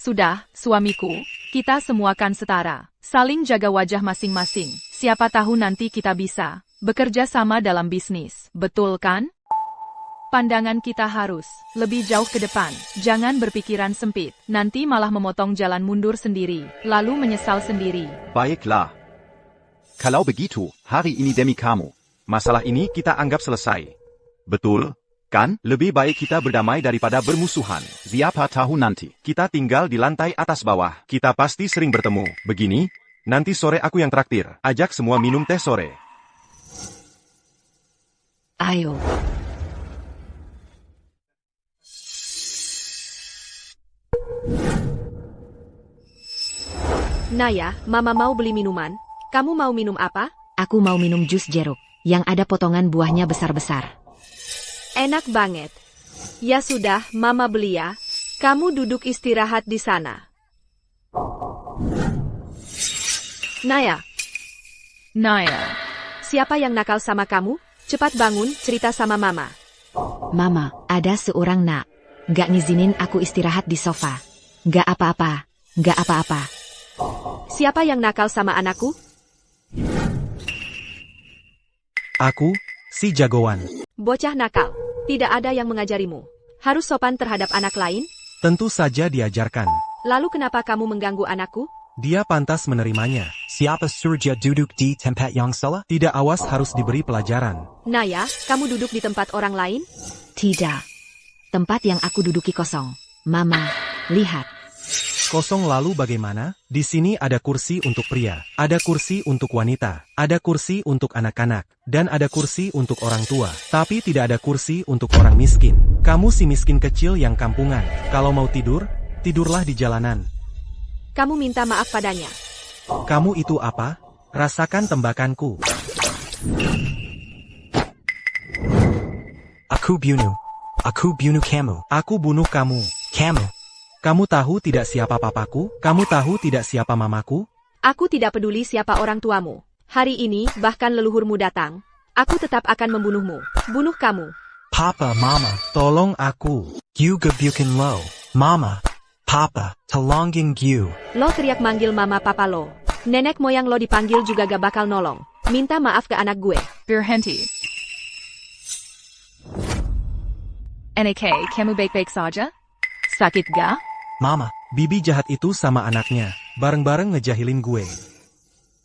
suamiku. Kita semua kan setara. Saling jaga wajah masing-masing. Siapa tahu nanti kita bisa bekerja sama dalam bisnis. Betul kan? Pandangan kita harus lebih jauh ke depan. Jangan berpikiran sempit. Nanti malah memotong jalan mundur sendiri. Lalu menyesal sendiri. Baiklah. Kalau begitu, hari ini demi kamu. Masalah ini kita anggap selesai. Betul? Kan? Lebih baik kita berdamai daripada bermusuhan. Siapa tahu nanti. Kita tinggal di lantai atas bawah. Kita pasti sering bertemu. Begini, nanti sore aku yang traktir. Ajak semua minum teh sore. Ayo. Naya, Mama mau beli minuman. Kamu mau minum apa? Aku mau minum jus jeruk, yang ada potongan buahnya besar-besar. Enak banget. Ya sudah, Mama beli ya. Kamu duduk istirahat di sana. Naya. Siapa yang nakal sama kamu? Cepat bangun, cerita sama Mama. Mama, ada seorang nak. Gak ngizinin aku istirahat di sofa. Gak apa-apa. Siapa yang nakal sama anakku? Aku, si jagoan. Bocah nakal. Tidak ada yang mengajarimu. Harus sopan terhadap anak lain? Tentu saja diajarkan. Lalu kenapa kamu mengganggu anakku? Dia pantas menerimanya. Siapa Surya duduk di tempat yang salah? Tidak awas harus diberi pelajaran. Naya, kamu duduk di tempat orang lain? Tidak. Tempat yang aku duduki kosong. Mama, lihat. Kosong lalu bagaimana? Di sini ada kursi untuk pria, ada kursi untuk wanita, ada kursi untuk anak-anak, dan ada kursi untuk orang tua. Tapi tidak ada kursi untuk orang miskin. Kamu si miskin kecil yang kampungan. Kalau mau tidur, tidurlah di jalanan. Kamu minta maaf padanya. Kamu itu apa? Rasakan tembakanku. Aku bunuh kamu. Aku bunuh kamu. Kamu. Kamu tahu tidak siapa papaku? Kamu tahu tidak siapa mamaku? Aku tidak peduli siapa orang tuamu. Hari ini, bahkan leluhurmu datang. Aku tetap akan membunuhmu. Bunuh kamu. Papa, Mama. Tolong aku. Yu gebukin lo. Mama. Papa. Tolongin Yu. Lo teriak manggil mama papa lo. Nenek moyang lo dipanggil juga gak bakal nolong. Minta maaf ke anak gue. Berhenti. NAK, kamu baik-baik saja? Sakit gak? Mama. Bibi jahat itu sama anaknya. Bareng-bareng ngejahilin gue.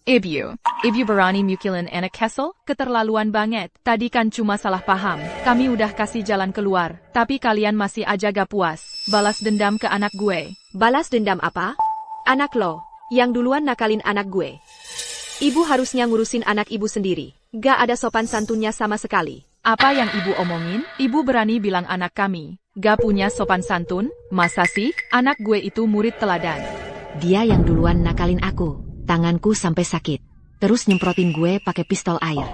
Ibu berani mukilin anak kesel? Keterlaluan banget. Tadi kan cuma salah paham. Kami udah kasih jalan keluar. Tapi kalian masih aja gak puas. Balas dendam ke anak gue. Balas dendam apa? Anak lo, yang duluan nakalin anak gue. Ibu harusnya ngurusin anak ibu sendiri. Gak ada sopan santunnya sama sekali. Apa yang ibu omongin? Ibu berani bilang anak kami gak punya sopan santun? Masa sih? Anak gue itu murid teladan. Dia yang duluan nakalin aku. Tanganku sampai sakit. Terus nyemprotin gue pakai pistol air.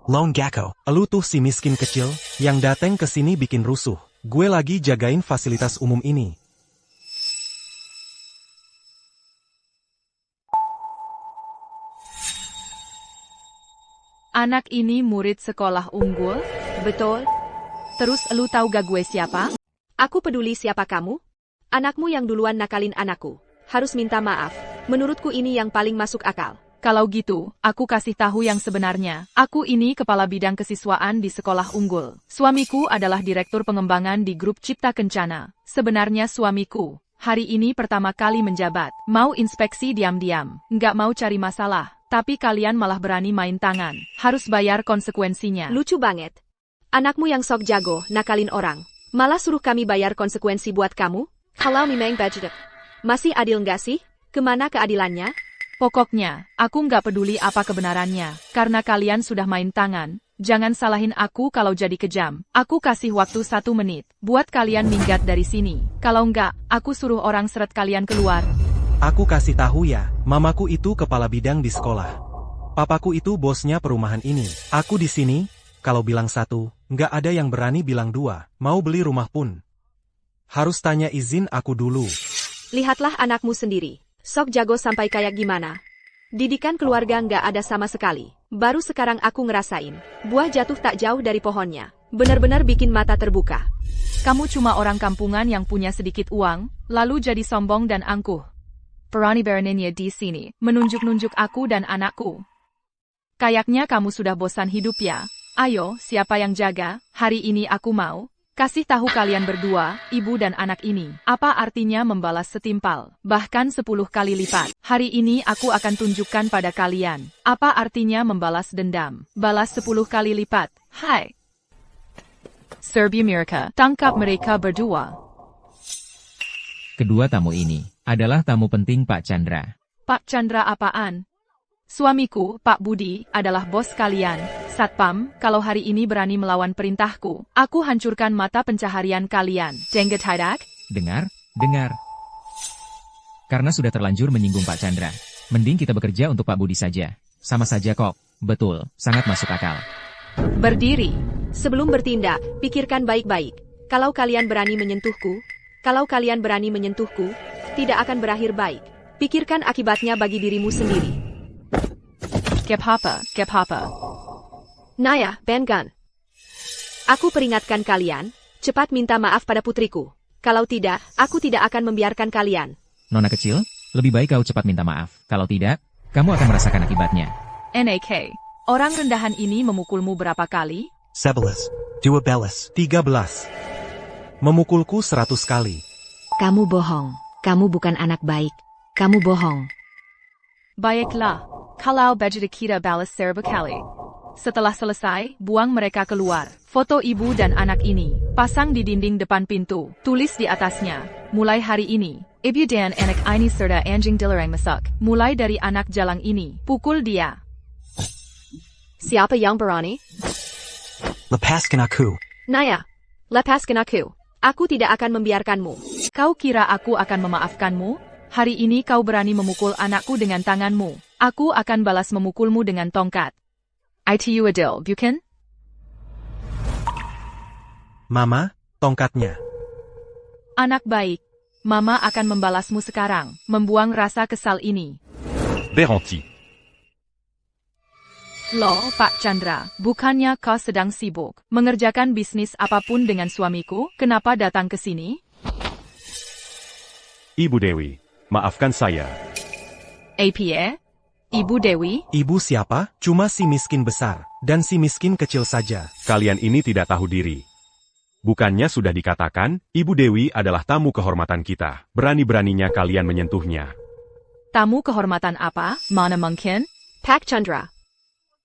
Lone Gecko. Elu tuh si miskin kecil yang dateng ke sini bikin rusuh. Gue lagi jagain fasilitas umum ini. Anak ini murid sekolah unggul? Betul. Terus elu tahu gak gue siapa? Aku peduli siapa kamu? Anakmu yang duluan nakalin anakku. Harus minta maaf. Menurutku ini yang paling masuk akal. Kalau gitu, aku kasih tahu yang sebenarnya. Aku ini kepala bidang kesiswaan di sekolah unggul. Suamiku adalah direktur pengembangan di grup Cipta Kencana. Sebenarnya suamiku hari ini pertama kali menjabat. Mau inspeksi diam-diam. Nggak mau cari masalah. Tapi kalian malah berani main tangan. Harus bayar konsekuensinya. Lucu banget. Anakmu yang sok jago, nakalin orang. Malah suruh kami bayar konsekuensi buat kamu? Kalau memang budget. Masih adil nggak sih? Kemana keadilannya? Pokoknya, aku nggak peduli apa kebenarannya. Karena kalian sudah main tangan. Jangan salahin aku kalau jadi kejam. Aku kasih waktu 1 menit. Buat kalian minggat dari sini. Kalau nggak, aku suruh orang seret kalian keluar. Aku kasih tahu ya, mamaku itu kepala bidang di sekolah. Papaku itu bosnya perumahan ini. Aku di sini, kalau bilang 1, nggak ada yang berani bilang 2. Mau beli rumah pun harus tanya izin aku dulu. Lihatlah anakmu sendiri. Sok jago sampai kayak gimana. Didikan keluarga nggak ada sama sekali. Baru sekarang aku ngerasain. Buah jatuh tak jauh dari pohonnya. Benar-benar bikin mata terbuka. Kamu cuma orang kampungan yang punya sedikit uang, lalu jadi sombong dan angkuh. Berani beraninya di sini, menunjuk-nunjuk aku dan anakku. Kayaknya kamu sudah bosan hidup ya. Ayo, siapa yang jaga? Hari ini aku mau kasih tahu kalian berdua, ibu dan anak ini. Apa artinya membalas setimpal? Bahkan 10 kali lipat. Hari ini aku akan tunjukkan pada kalian. Apa artinya membalas dendam? Balas 10 kali lipat. Hai. Serbi Mirka, tangkap mereka berdua. Kedua tamu ini adalah tamu penting Pak Chandra. Pak Chandra apaan? Suamiku, Pak Budi, adalah bos kalian. Satpam, kalau hari ini berani melawan perintahku, aku hancurkan mata pencaharian kalian. Jengget hadak? Dengar. Karena sudah terlanjur menyinggung Pak Chandra, mending kita bekerja untuk Pak Budi saja. Sama saja kok. Betul, sangat masuk akal. Berdiri. Sebelum bertindak, pikirkan baik-baik. Kalau kalian berani menyentuhku, tidak akan berakhir baik. Pikirkan akibatnya bagi dirimu sendiri. Gep hapa. Naya, Ben Gun. Aku peringatkan kalian, cepat minta maaf pada putriku. Kalau tidak, aku tidak akan membiarkan kalian. Nona kecil, lebih baik kau cepat minta maaf. Kalau tidak, kamu akan merasakan akibatnya. NAK, orang rendahan ini memukulmu berapa kali? 11, 12, 13. Memukulku 100 kali. Kamu bohong. Kamu bukan anak baik. Kamu bohong. Baiklah, kalau begitu kita balas serba kali. Setelah selesai, buang mereka keluar. Foto ibu dan anak ini, pasang di dinding depan pintu. Tulis di atasnya, mulai hari ini, ibu dan anak ini serta anjing dilarang masuk. Mulai dari anak jalang ini, pukul dia. Siapa yang berani? Lepaskan aku. Naya, lepaskan aku. Aku tidak akan membiarkanmu. Kau kira aku akan memaafkanmu? Hari ini kau berani memukul anakku dengan tanganmu. Aku akan balas memukulmu dengan tongkat. Itu adil, bukan? Mama, tongkatnya. Anak baik. Mama akan membalasmu sekarang, membuang rasa kesal ini. Déranti. Loh, Pak Chandra, bukannya kau sedang sibuk mengerjakan bisnis apapun dengan suamiku? Kenapa datang ke sini? Ibu Dewi, maafkan saya. APA? Ibu Dewi? Ibu siapa? Cuma si miskin besar, dan si miskin kecil saja. Kalian ini tidak tahu diri. Bukannya sudah dikatakan, Ibu Dewi adalah tamu kehormatan kita. Berani-beraninya kalian menyentuhnya. Tamu kehormatan apa? Mana mungkin? Pak Chandra.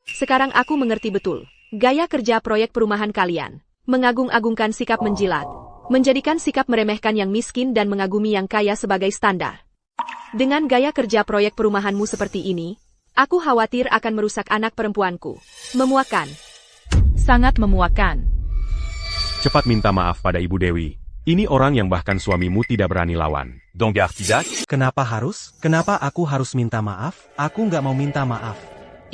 Sekarang aku mengerti betul. Gaya kerja proyek perumahan kalian. Mengagung-agungkan sikap menjilat. Menjadikan sikap meremehkan yang miskin dan mengagumi yang kaya sebagai standar. Dengan gaya kerja proyek perumahanmu seperti ini, aku khawatir akan merusak anak perempuanku. Memuakan. Sangat memuakan. Cepat minta maaf pada Ibu Dewi. Ini orang yang bahkan suamimu tidak berani lawan. Donc tidak? Kenapa harus? Kenapa aku harus minta maaf? Aku nggak mau minta maaf.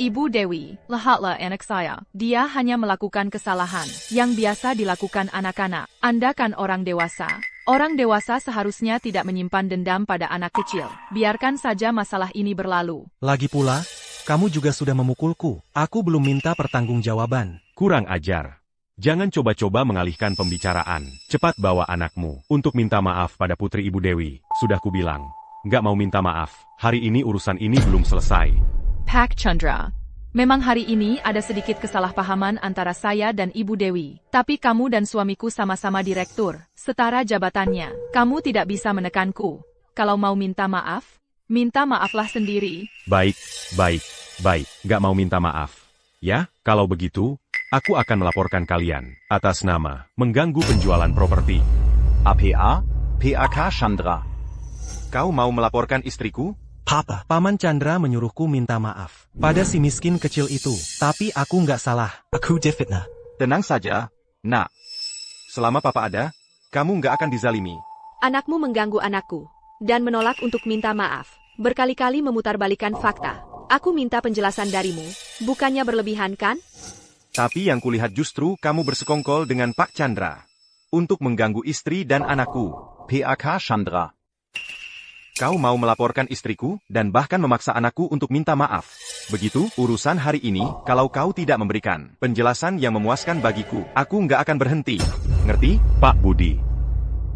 Ibu Dewi, lihatlah anak saya. Dia hanya melakukan kesalahan yang biasa dilakukan anak-anak. Anda kan orang dewasa. Orang dewasa seharusnya tidak menyimpan dendam pada anak kecil. Biarkan saja masalah ini berlalu. Lagi pula, kamu juga sudah memukulku. Aku belum minta pertanggungjawaban. Kurang ajar. Jangan coba-coba mengalihkan pembicaraan. Cepat bawa anakmu untuk minta maaf pada putri Ibu Dewi. Sudah kubilang. Nggak mau minta maaf. Hari ini urusan ini belum selesai. Pak Chandra, memang hari ini ada sedikit kesalahpahaman antara saya dan Ibu Dewi. Tapi kamu dan suamiku sama-sama direktur, setara jabatannya. Kamu tidak bisa menekanku. Kalau mau minta maaflah sendiri. Baik. Nggak mau minta maaf. Ya, kalau begitu, aku akan melaporkan kalian atas nama mengganggu penjualan properti. APA? PAK Chandra. Kau mau melaporkan istriku? Papa, Paman Chandra menyuruhku minta maaf pada si miskin kecil itu. Tapi aku nggak salah. Aku difitnah. Tenang saja, nak. Selama papa ada, kamu nggak akan dizalimi. Anakmu mengganggu anakku dan menolak untuk minta maaf. Berkali-kali memutarbalikkan fakta. Aku minta penjelasan darimu. Bukannya berlebihan kan? Tapi yang kulihat justru kamu bersekongkol dengan Pak Chandra. Untuk mengganggu istri dan anakku. PAK Chandra. Kau mau melaporkan istriku dan bahkan memaksa anakku untuk minta maaf. Begitu urusan hari ini, kalau kau tidak memberikan penjelasan yang memuaskan bagiku, aku nggak akan berhenti. Ngerti? Pak Budi.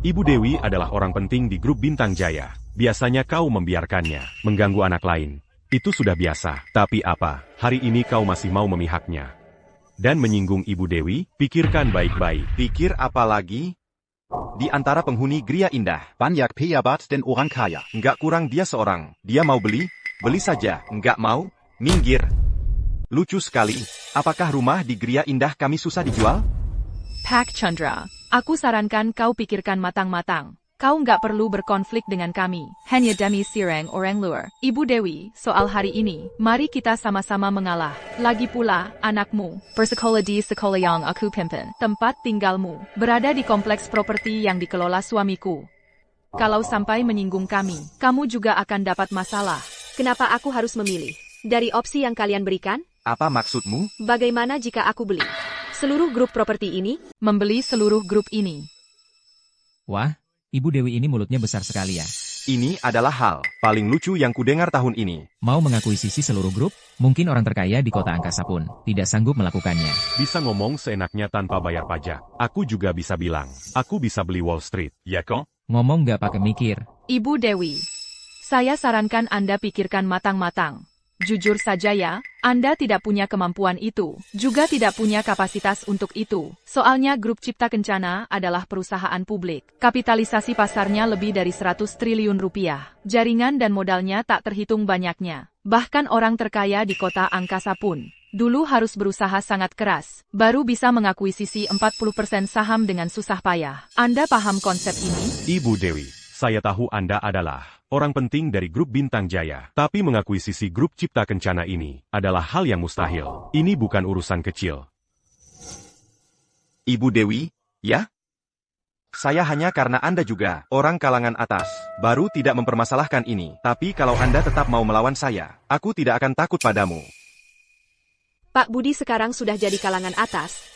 Ibu Dewi adalah orang penting di grup Bintang Jaya. Biasanya kau membiarkannya mengganggu anak lain. Itu sudah biasa. Tapi apa? Hari ini kau masih mau memihaknya. Dan menyinggung Ibu Dewi? Pikirkan baik-baik. Pikir apa lagi? Di antara penghuni Gria Indah, Banyak pejabat dan orang kaya. nggak kurang dia seorang. Dia mau beli? Beli saja. Nggak mau? Minggir. Lucu sekali. Apakah rumah di Gria Indah kami susah dijual? Pak Chandra, aku sarankan kau pikirkan matang-matang. Kau nggak perlu berkonflik dengan kami. Hanya demi sireng orang luar. Ibu Dewi, soal hari ini, mari kita sama-sama mengalah. Lagi pula, anakmu, bersekolah di sekolah yang aku pimpin. Tempat tinggalmu, berada di kompleks properti yang dikelola suamiku. Kalau sampai menyinggung kami, kamu juga akan dapat masalah. Kenapa aku harus memilih? Dari opsi yang kalian berikan? Apa maksudmu? Bagaimana jika aku beli seluruh grup properti ini? Membeli seluruh grup ini. Wah, Ibu Dewi ini mulutnya besar sekali ya. Ini adalah hal paling lucu yang kudengar tahun ini. Mau mengakuisisi seluruh grup? Mungkin orang terkaya di kota angkasa pun tidak sanggup melakukannya. Bisa ngomong seenaknya tanpa bayar pajak. Aku juga bisa bilang, aku bisa beli Wall Street, ya kok? Ngomong nggak pakai mikir. Ibu Dewi, saya sarankan Anda pikirkan matang-matang. Jujur saja ya, Anda tidak punya kemampuan itu, juga tidak punya kapasitas untuk itu. Soalnya Grup Cipta Kencana adalah perusahaan publik. Kapitalisasi pasarnya lebih dari 100 triliun rupiah. Jaringan dan modalnya tak terhitung banyaknya. Bahkan orang terkaya di kota angkasa pun dulu harus berusaha sangat keras, baru bisa mengakuisisi 40% saham dengan susah payah. Anda paham konsep ini? Ibu Dewi, Saya tahu Anda adalah orang penting dari grup Bintang Jaya. Tapi mengakuisisi grup Cipta Kencana ini adalah hal yang mustahil. Ini bukan urusan kecil. Ibu Dewi, ya? Saya hanya karena Anda juga, orang kalangan atas, baru tidak mempermasalahkan ini. Tapi kalau Anda tetap mau melawan saya, aku tidak akan takut padamu. Pak Budi sekarang sudah jadi kalangan atas.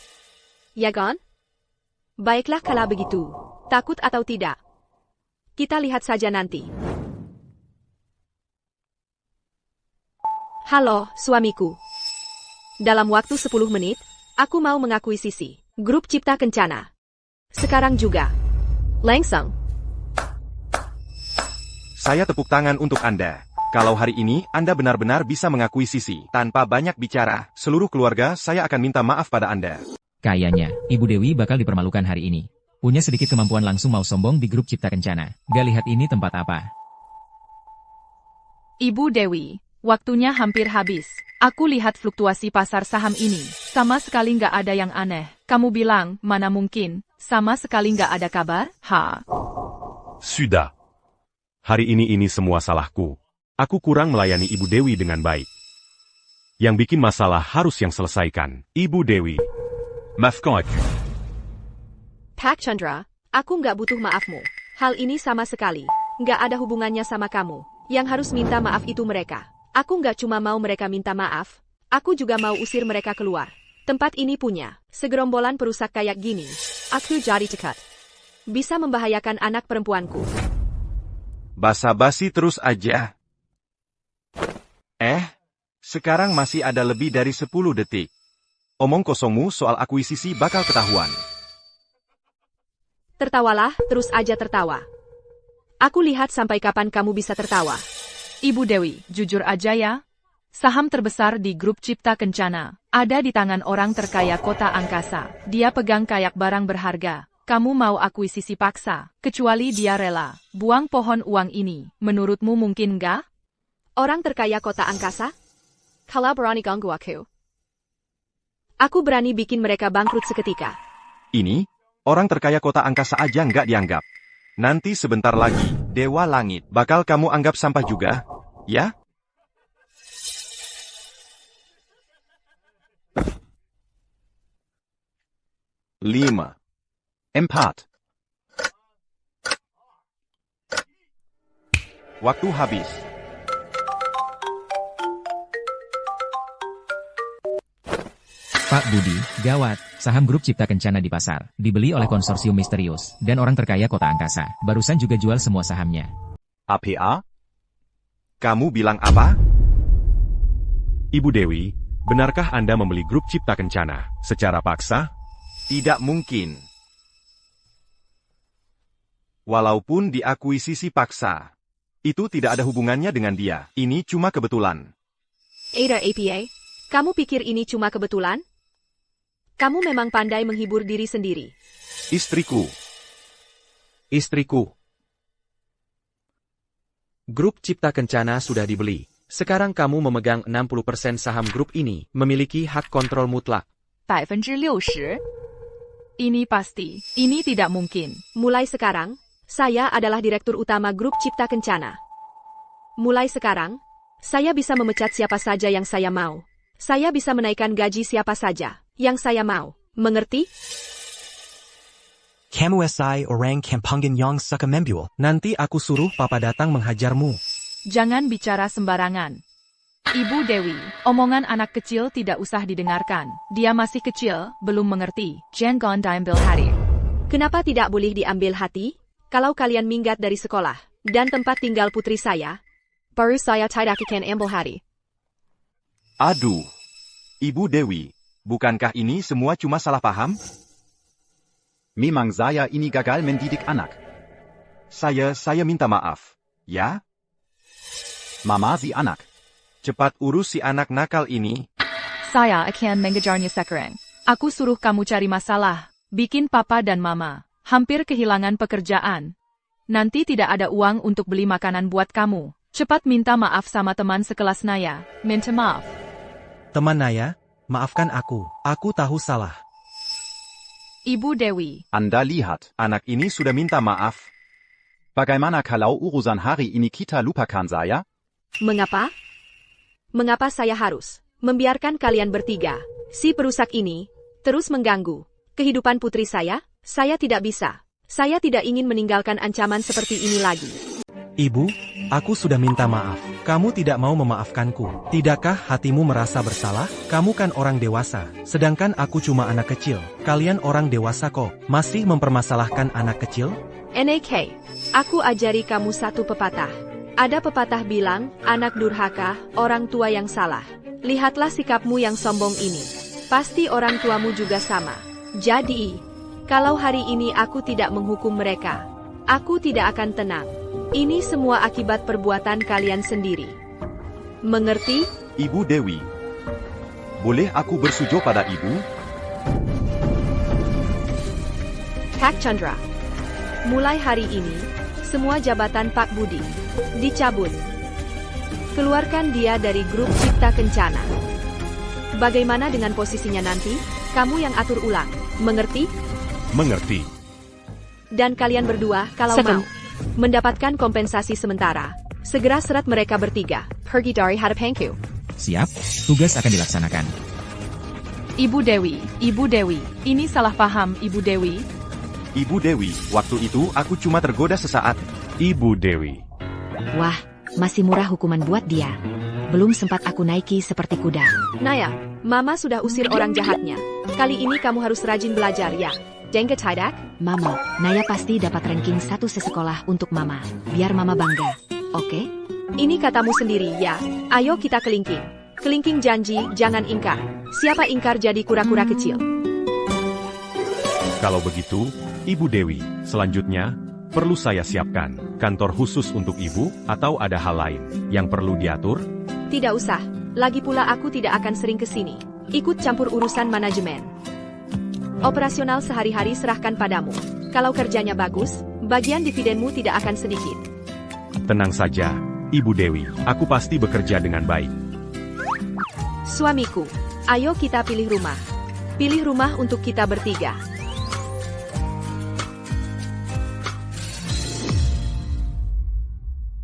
Ya kan? Baiklah kalau begitu. Takut atau tidak? Kita lihat saja nanti. Halo, suamiku. Dalam waktu 10 menit, aku mau mengakuisisi grup Cipta Kencana. Sekarang juga. Langsung. Saya tepuk tangan untuk Anda. Kalau hari ini Anda benar-benar bisa mengakuisisi tanpa banyak bicara, seluruh keluarga saya akan minta maaf pada Anda. Kayaknya, Ibu Dewi bakal dipermalukan hari ini. Punya sedikit kemampuan langsung mau sombong di grup Cipta Kencana. Gak lihat ini tempat apa. Ibu Dewi, waktunya hampir habis. Aku lihat fluktuasi pasar saham ini. Sama sekali nggak ada yang aneh. Kamu bilang, mana mungkin. Sama sekali nggak ada kabar? Sudah. Hari ini semua salahku. Aku kurang melayani Ibu Dewi dengan baik. Yang bikin masalah harus yang selesaikan. Ibu Dewi. Maafkan aku. Pak Chandra, aku nggak butuh maafmu. Hal ini sama sekali nggak ada hubungannya sama kamu. Yang harus minta maaf itu mereka. Aku nggak cuma mau mereka minta maaf, aku juga mau usir mereka keluar. Tempat ini punya segerombolan perusak kayak gini. Aku jadi cekat. Bisa membahayakan anak perempuanku. Basa-basi terus aja. Sekarang masih ada lebih dari 10 detik. Omong kosongmu soal akuisisi bakal ketahuan. Tertawalah, terus aja tertawa. Aku lihat sampai kapan kamu bisa tertawa. Ibu Dewi, jujur aja ya. Saham terbesar di grup Cipta Kencana ada di tangan orang terkaya kota angkasa. Dia pegang kayak barang berharga. Kamu mau akuisisi paksa, kecuali dia rela buang pohon uang ini. Menurutmu mungkin nggak? Orang terkaya kota angkasa? Kalau berani ganggu aku berani bikin mereka bangkrut seketika. Ini, orang terkaya kota angkasa aja nggak dianggap. Nanti sebentar lagi, Dewa Langit bakal kamu anggap sampah juga, ya? Lima. 4. Waktu habis. Pak Budi, gawat, saham grup Cipta Kencana di pasar, dibeli oleh konsorsium misterius, dan orang terkaya kota angkasa, barusan juga jual semua sahamnya. APA? Kamu bilang apa? Ibu Dewi, benarkah Anda membeli grup Cipta Kencana secara paksa? Tidak mungkin. Walaupun diakuisisi paksa, itu tidak ada hubungannya dengan dia. Ini cuma kebetulan. Ada APA, kamu pikir ini cuma kebetulan? Kamu memang pandai menghibur diri sendiri. Istriku. Grup Cipta Kencana sudah dibeli. Sekarang kamu memegang 60% saham grup ini, memiliki hak kontrol mutlak. 60%? Ini pasti. Ini tidak mungkin. Mulai sekarang, saya adalah direktur utama grup Cipta Kencana. Mulai sekarang, saya bisa memecat siapa saja yang saya mau. Saya bisa menaikkan gaji siapa saja yang saya mau. Mengerti? Kamu SI orang Kampungan yang suka membul. Nanti aku suruh papa datang menghajarmu. Jangan bicara sembarangan. Ibu Dewi, omongan anak kecil tidak usah didengarkan. Dia masih kecil, belum mengerti. Jangan diambil hati. Kenapa tidak boleh diambil hati? Kalau kalian minggat dari sekolah dan tempat tinggal putri saya, baru saya tidak akan ambil hati. Aduh. Ibu Dewi, bukankah ini semua cuma salah paham? Memang saya ini gagal mendidik anak. Saya minta maaf. Ya? Mama si anak. Cepat urus si anak nakal ini. Saya akan mengejarnya sekarang. Aku suruh kamu cari masalah. Bikin papa dan mama hampir kehilangan pekerjaan. Nanti tidak ada uang untuk beli makanan buat kamu. Cepat minta maaf sama teman sekelas Naya. Minta maaf. Teman Naya, maafkan aku. Aku tahu salah. Ibu Dewi. Anda lihat. Anak ini sudah minta maaf. Bagaimana kalau urusan hari ini kita lupakan saya? Mengapa? Mengapa saya harus membiarkan kalian bertiga, si perusak ini, terus mengganggu kehidupan putri saya? Saya tidak bisa. Saya tidak ingin meninggalkan ancaman seperti ini lagi. Ibu, aku sudah minta maaf. Kamu tidak mau memaafkanku. Tidakkah hatimu merasa bersalah? Kamu kan orang dewasa, sedangkan aku cuma anak kecil. Kalian orang dewasa kok, masih mempermasalahkan anak kecil? NAK, aku ajari kamu satu pepatah. Ada pepatah bilang, anak durhaka, orang tua yang salah. Lihatlah sikapmu yang sombong ini. Pasti orang tuamu juga sama. Jadi, kalau hari ini aku tidak menghukum mereka, aku tidak akan tenang. Ini semua akibat perbuatan kalian sendiri. Mengerti? Ibu Dewi. Boleh aku bersujud pada ibu? Kak Chandra. Mulai hari ini, semua jabatan Pak Budi dicabut. Keluarkan dia dari grup Cipta Kencana. Bagaimana dengan posisinya nanti? Kamu yang atur ulang. Mengerti? Mengerti. Dan kalian berdua, kalau mau mendapatkan kompensasi sementara, segera seret mereka bertiga. Pergi dari hadapku. Siap, tugas akan dilaksanakan. Ibu Dewi, ini salah paham, Ibu Dewi. Ibu Dewi, waktu itu aku cuma tergoda sesaat. Ibu Dewi. Wah, masih murah hukuman buat dia. Belum sempat aku naiki seperti kuda. Naya, Mama sudah usir orang jahatnya. Kali ini kamu harus rajin belajar ya. Jengga Tidak? Mama, Naya pasti dapat ranking 1 sesekolah untuk Mama. Biar Mama bangga. Oke? Ini katamu sendiri ya. Ayo kita kelingking. Kelingking janji, jangan ingkar. Siapa ingkar jadi kura-kura kecil. Kalau begitu, Ibu Dewi, selanjutnya, perlu saya siapkan kantor khusus untuk ibu, atau ada hal lain yang perlu diatur? Tidak usah. Lagi pula aku tidak akan sering ke sini. Ikut campur urusan manajemen. Operasional sehari-hari serahkan padamu. Kalau kerjanya bagus, bagian dividenmu tidak akan sedikit. Tenang saja, Ibu Dewi, aku pasti bekerja dengan baik. Suamiku, ayo kita pilih rumah. Pilih rumah untuk kita bertiga.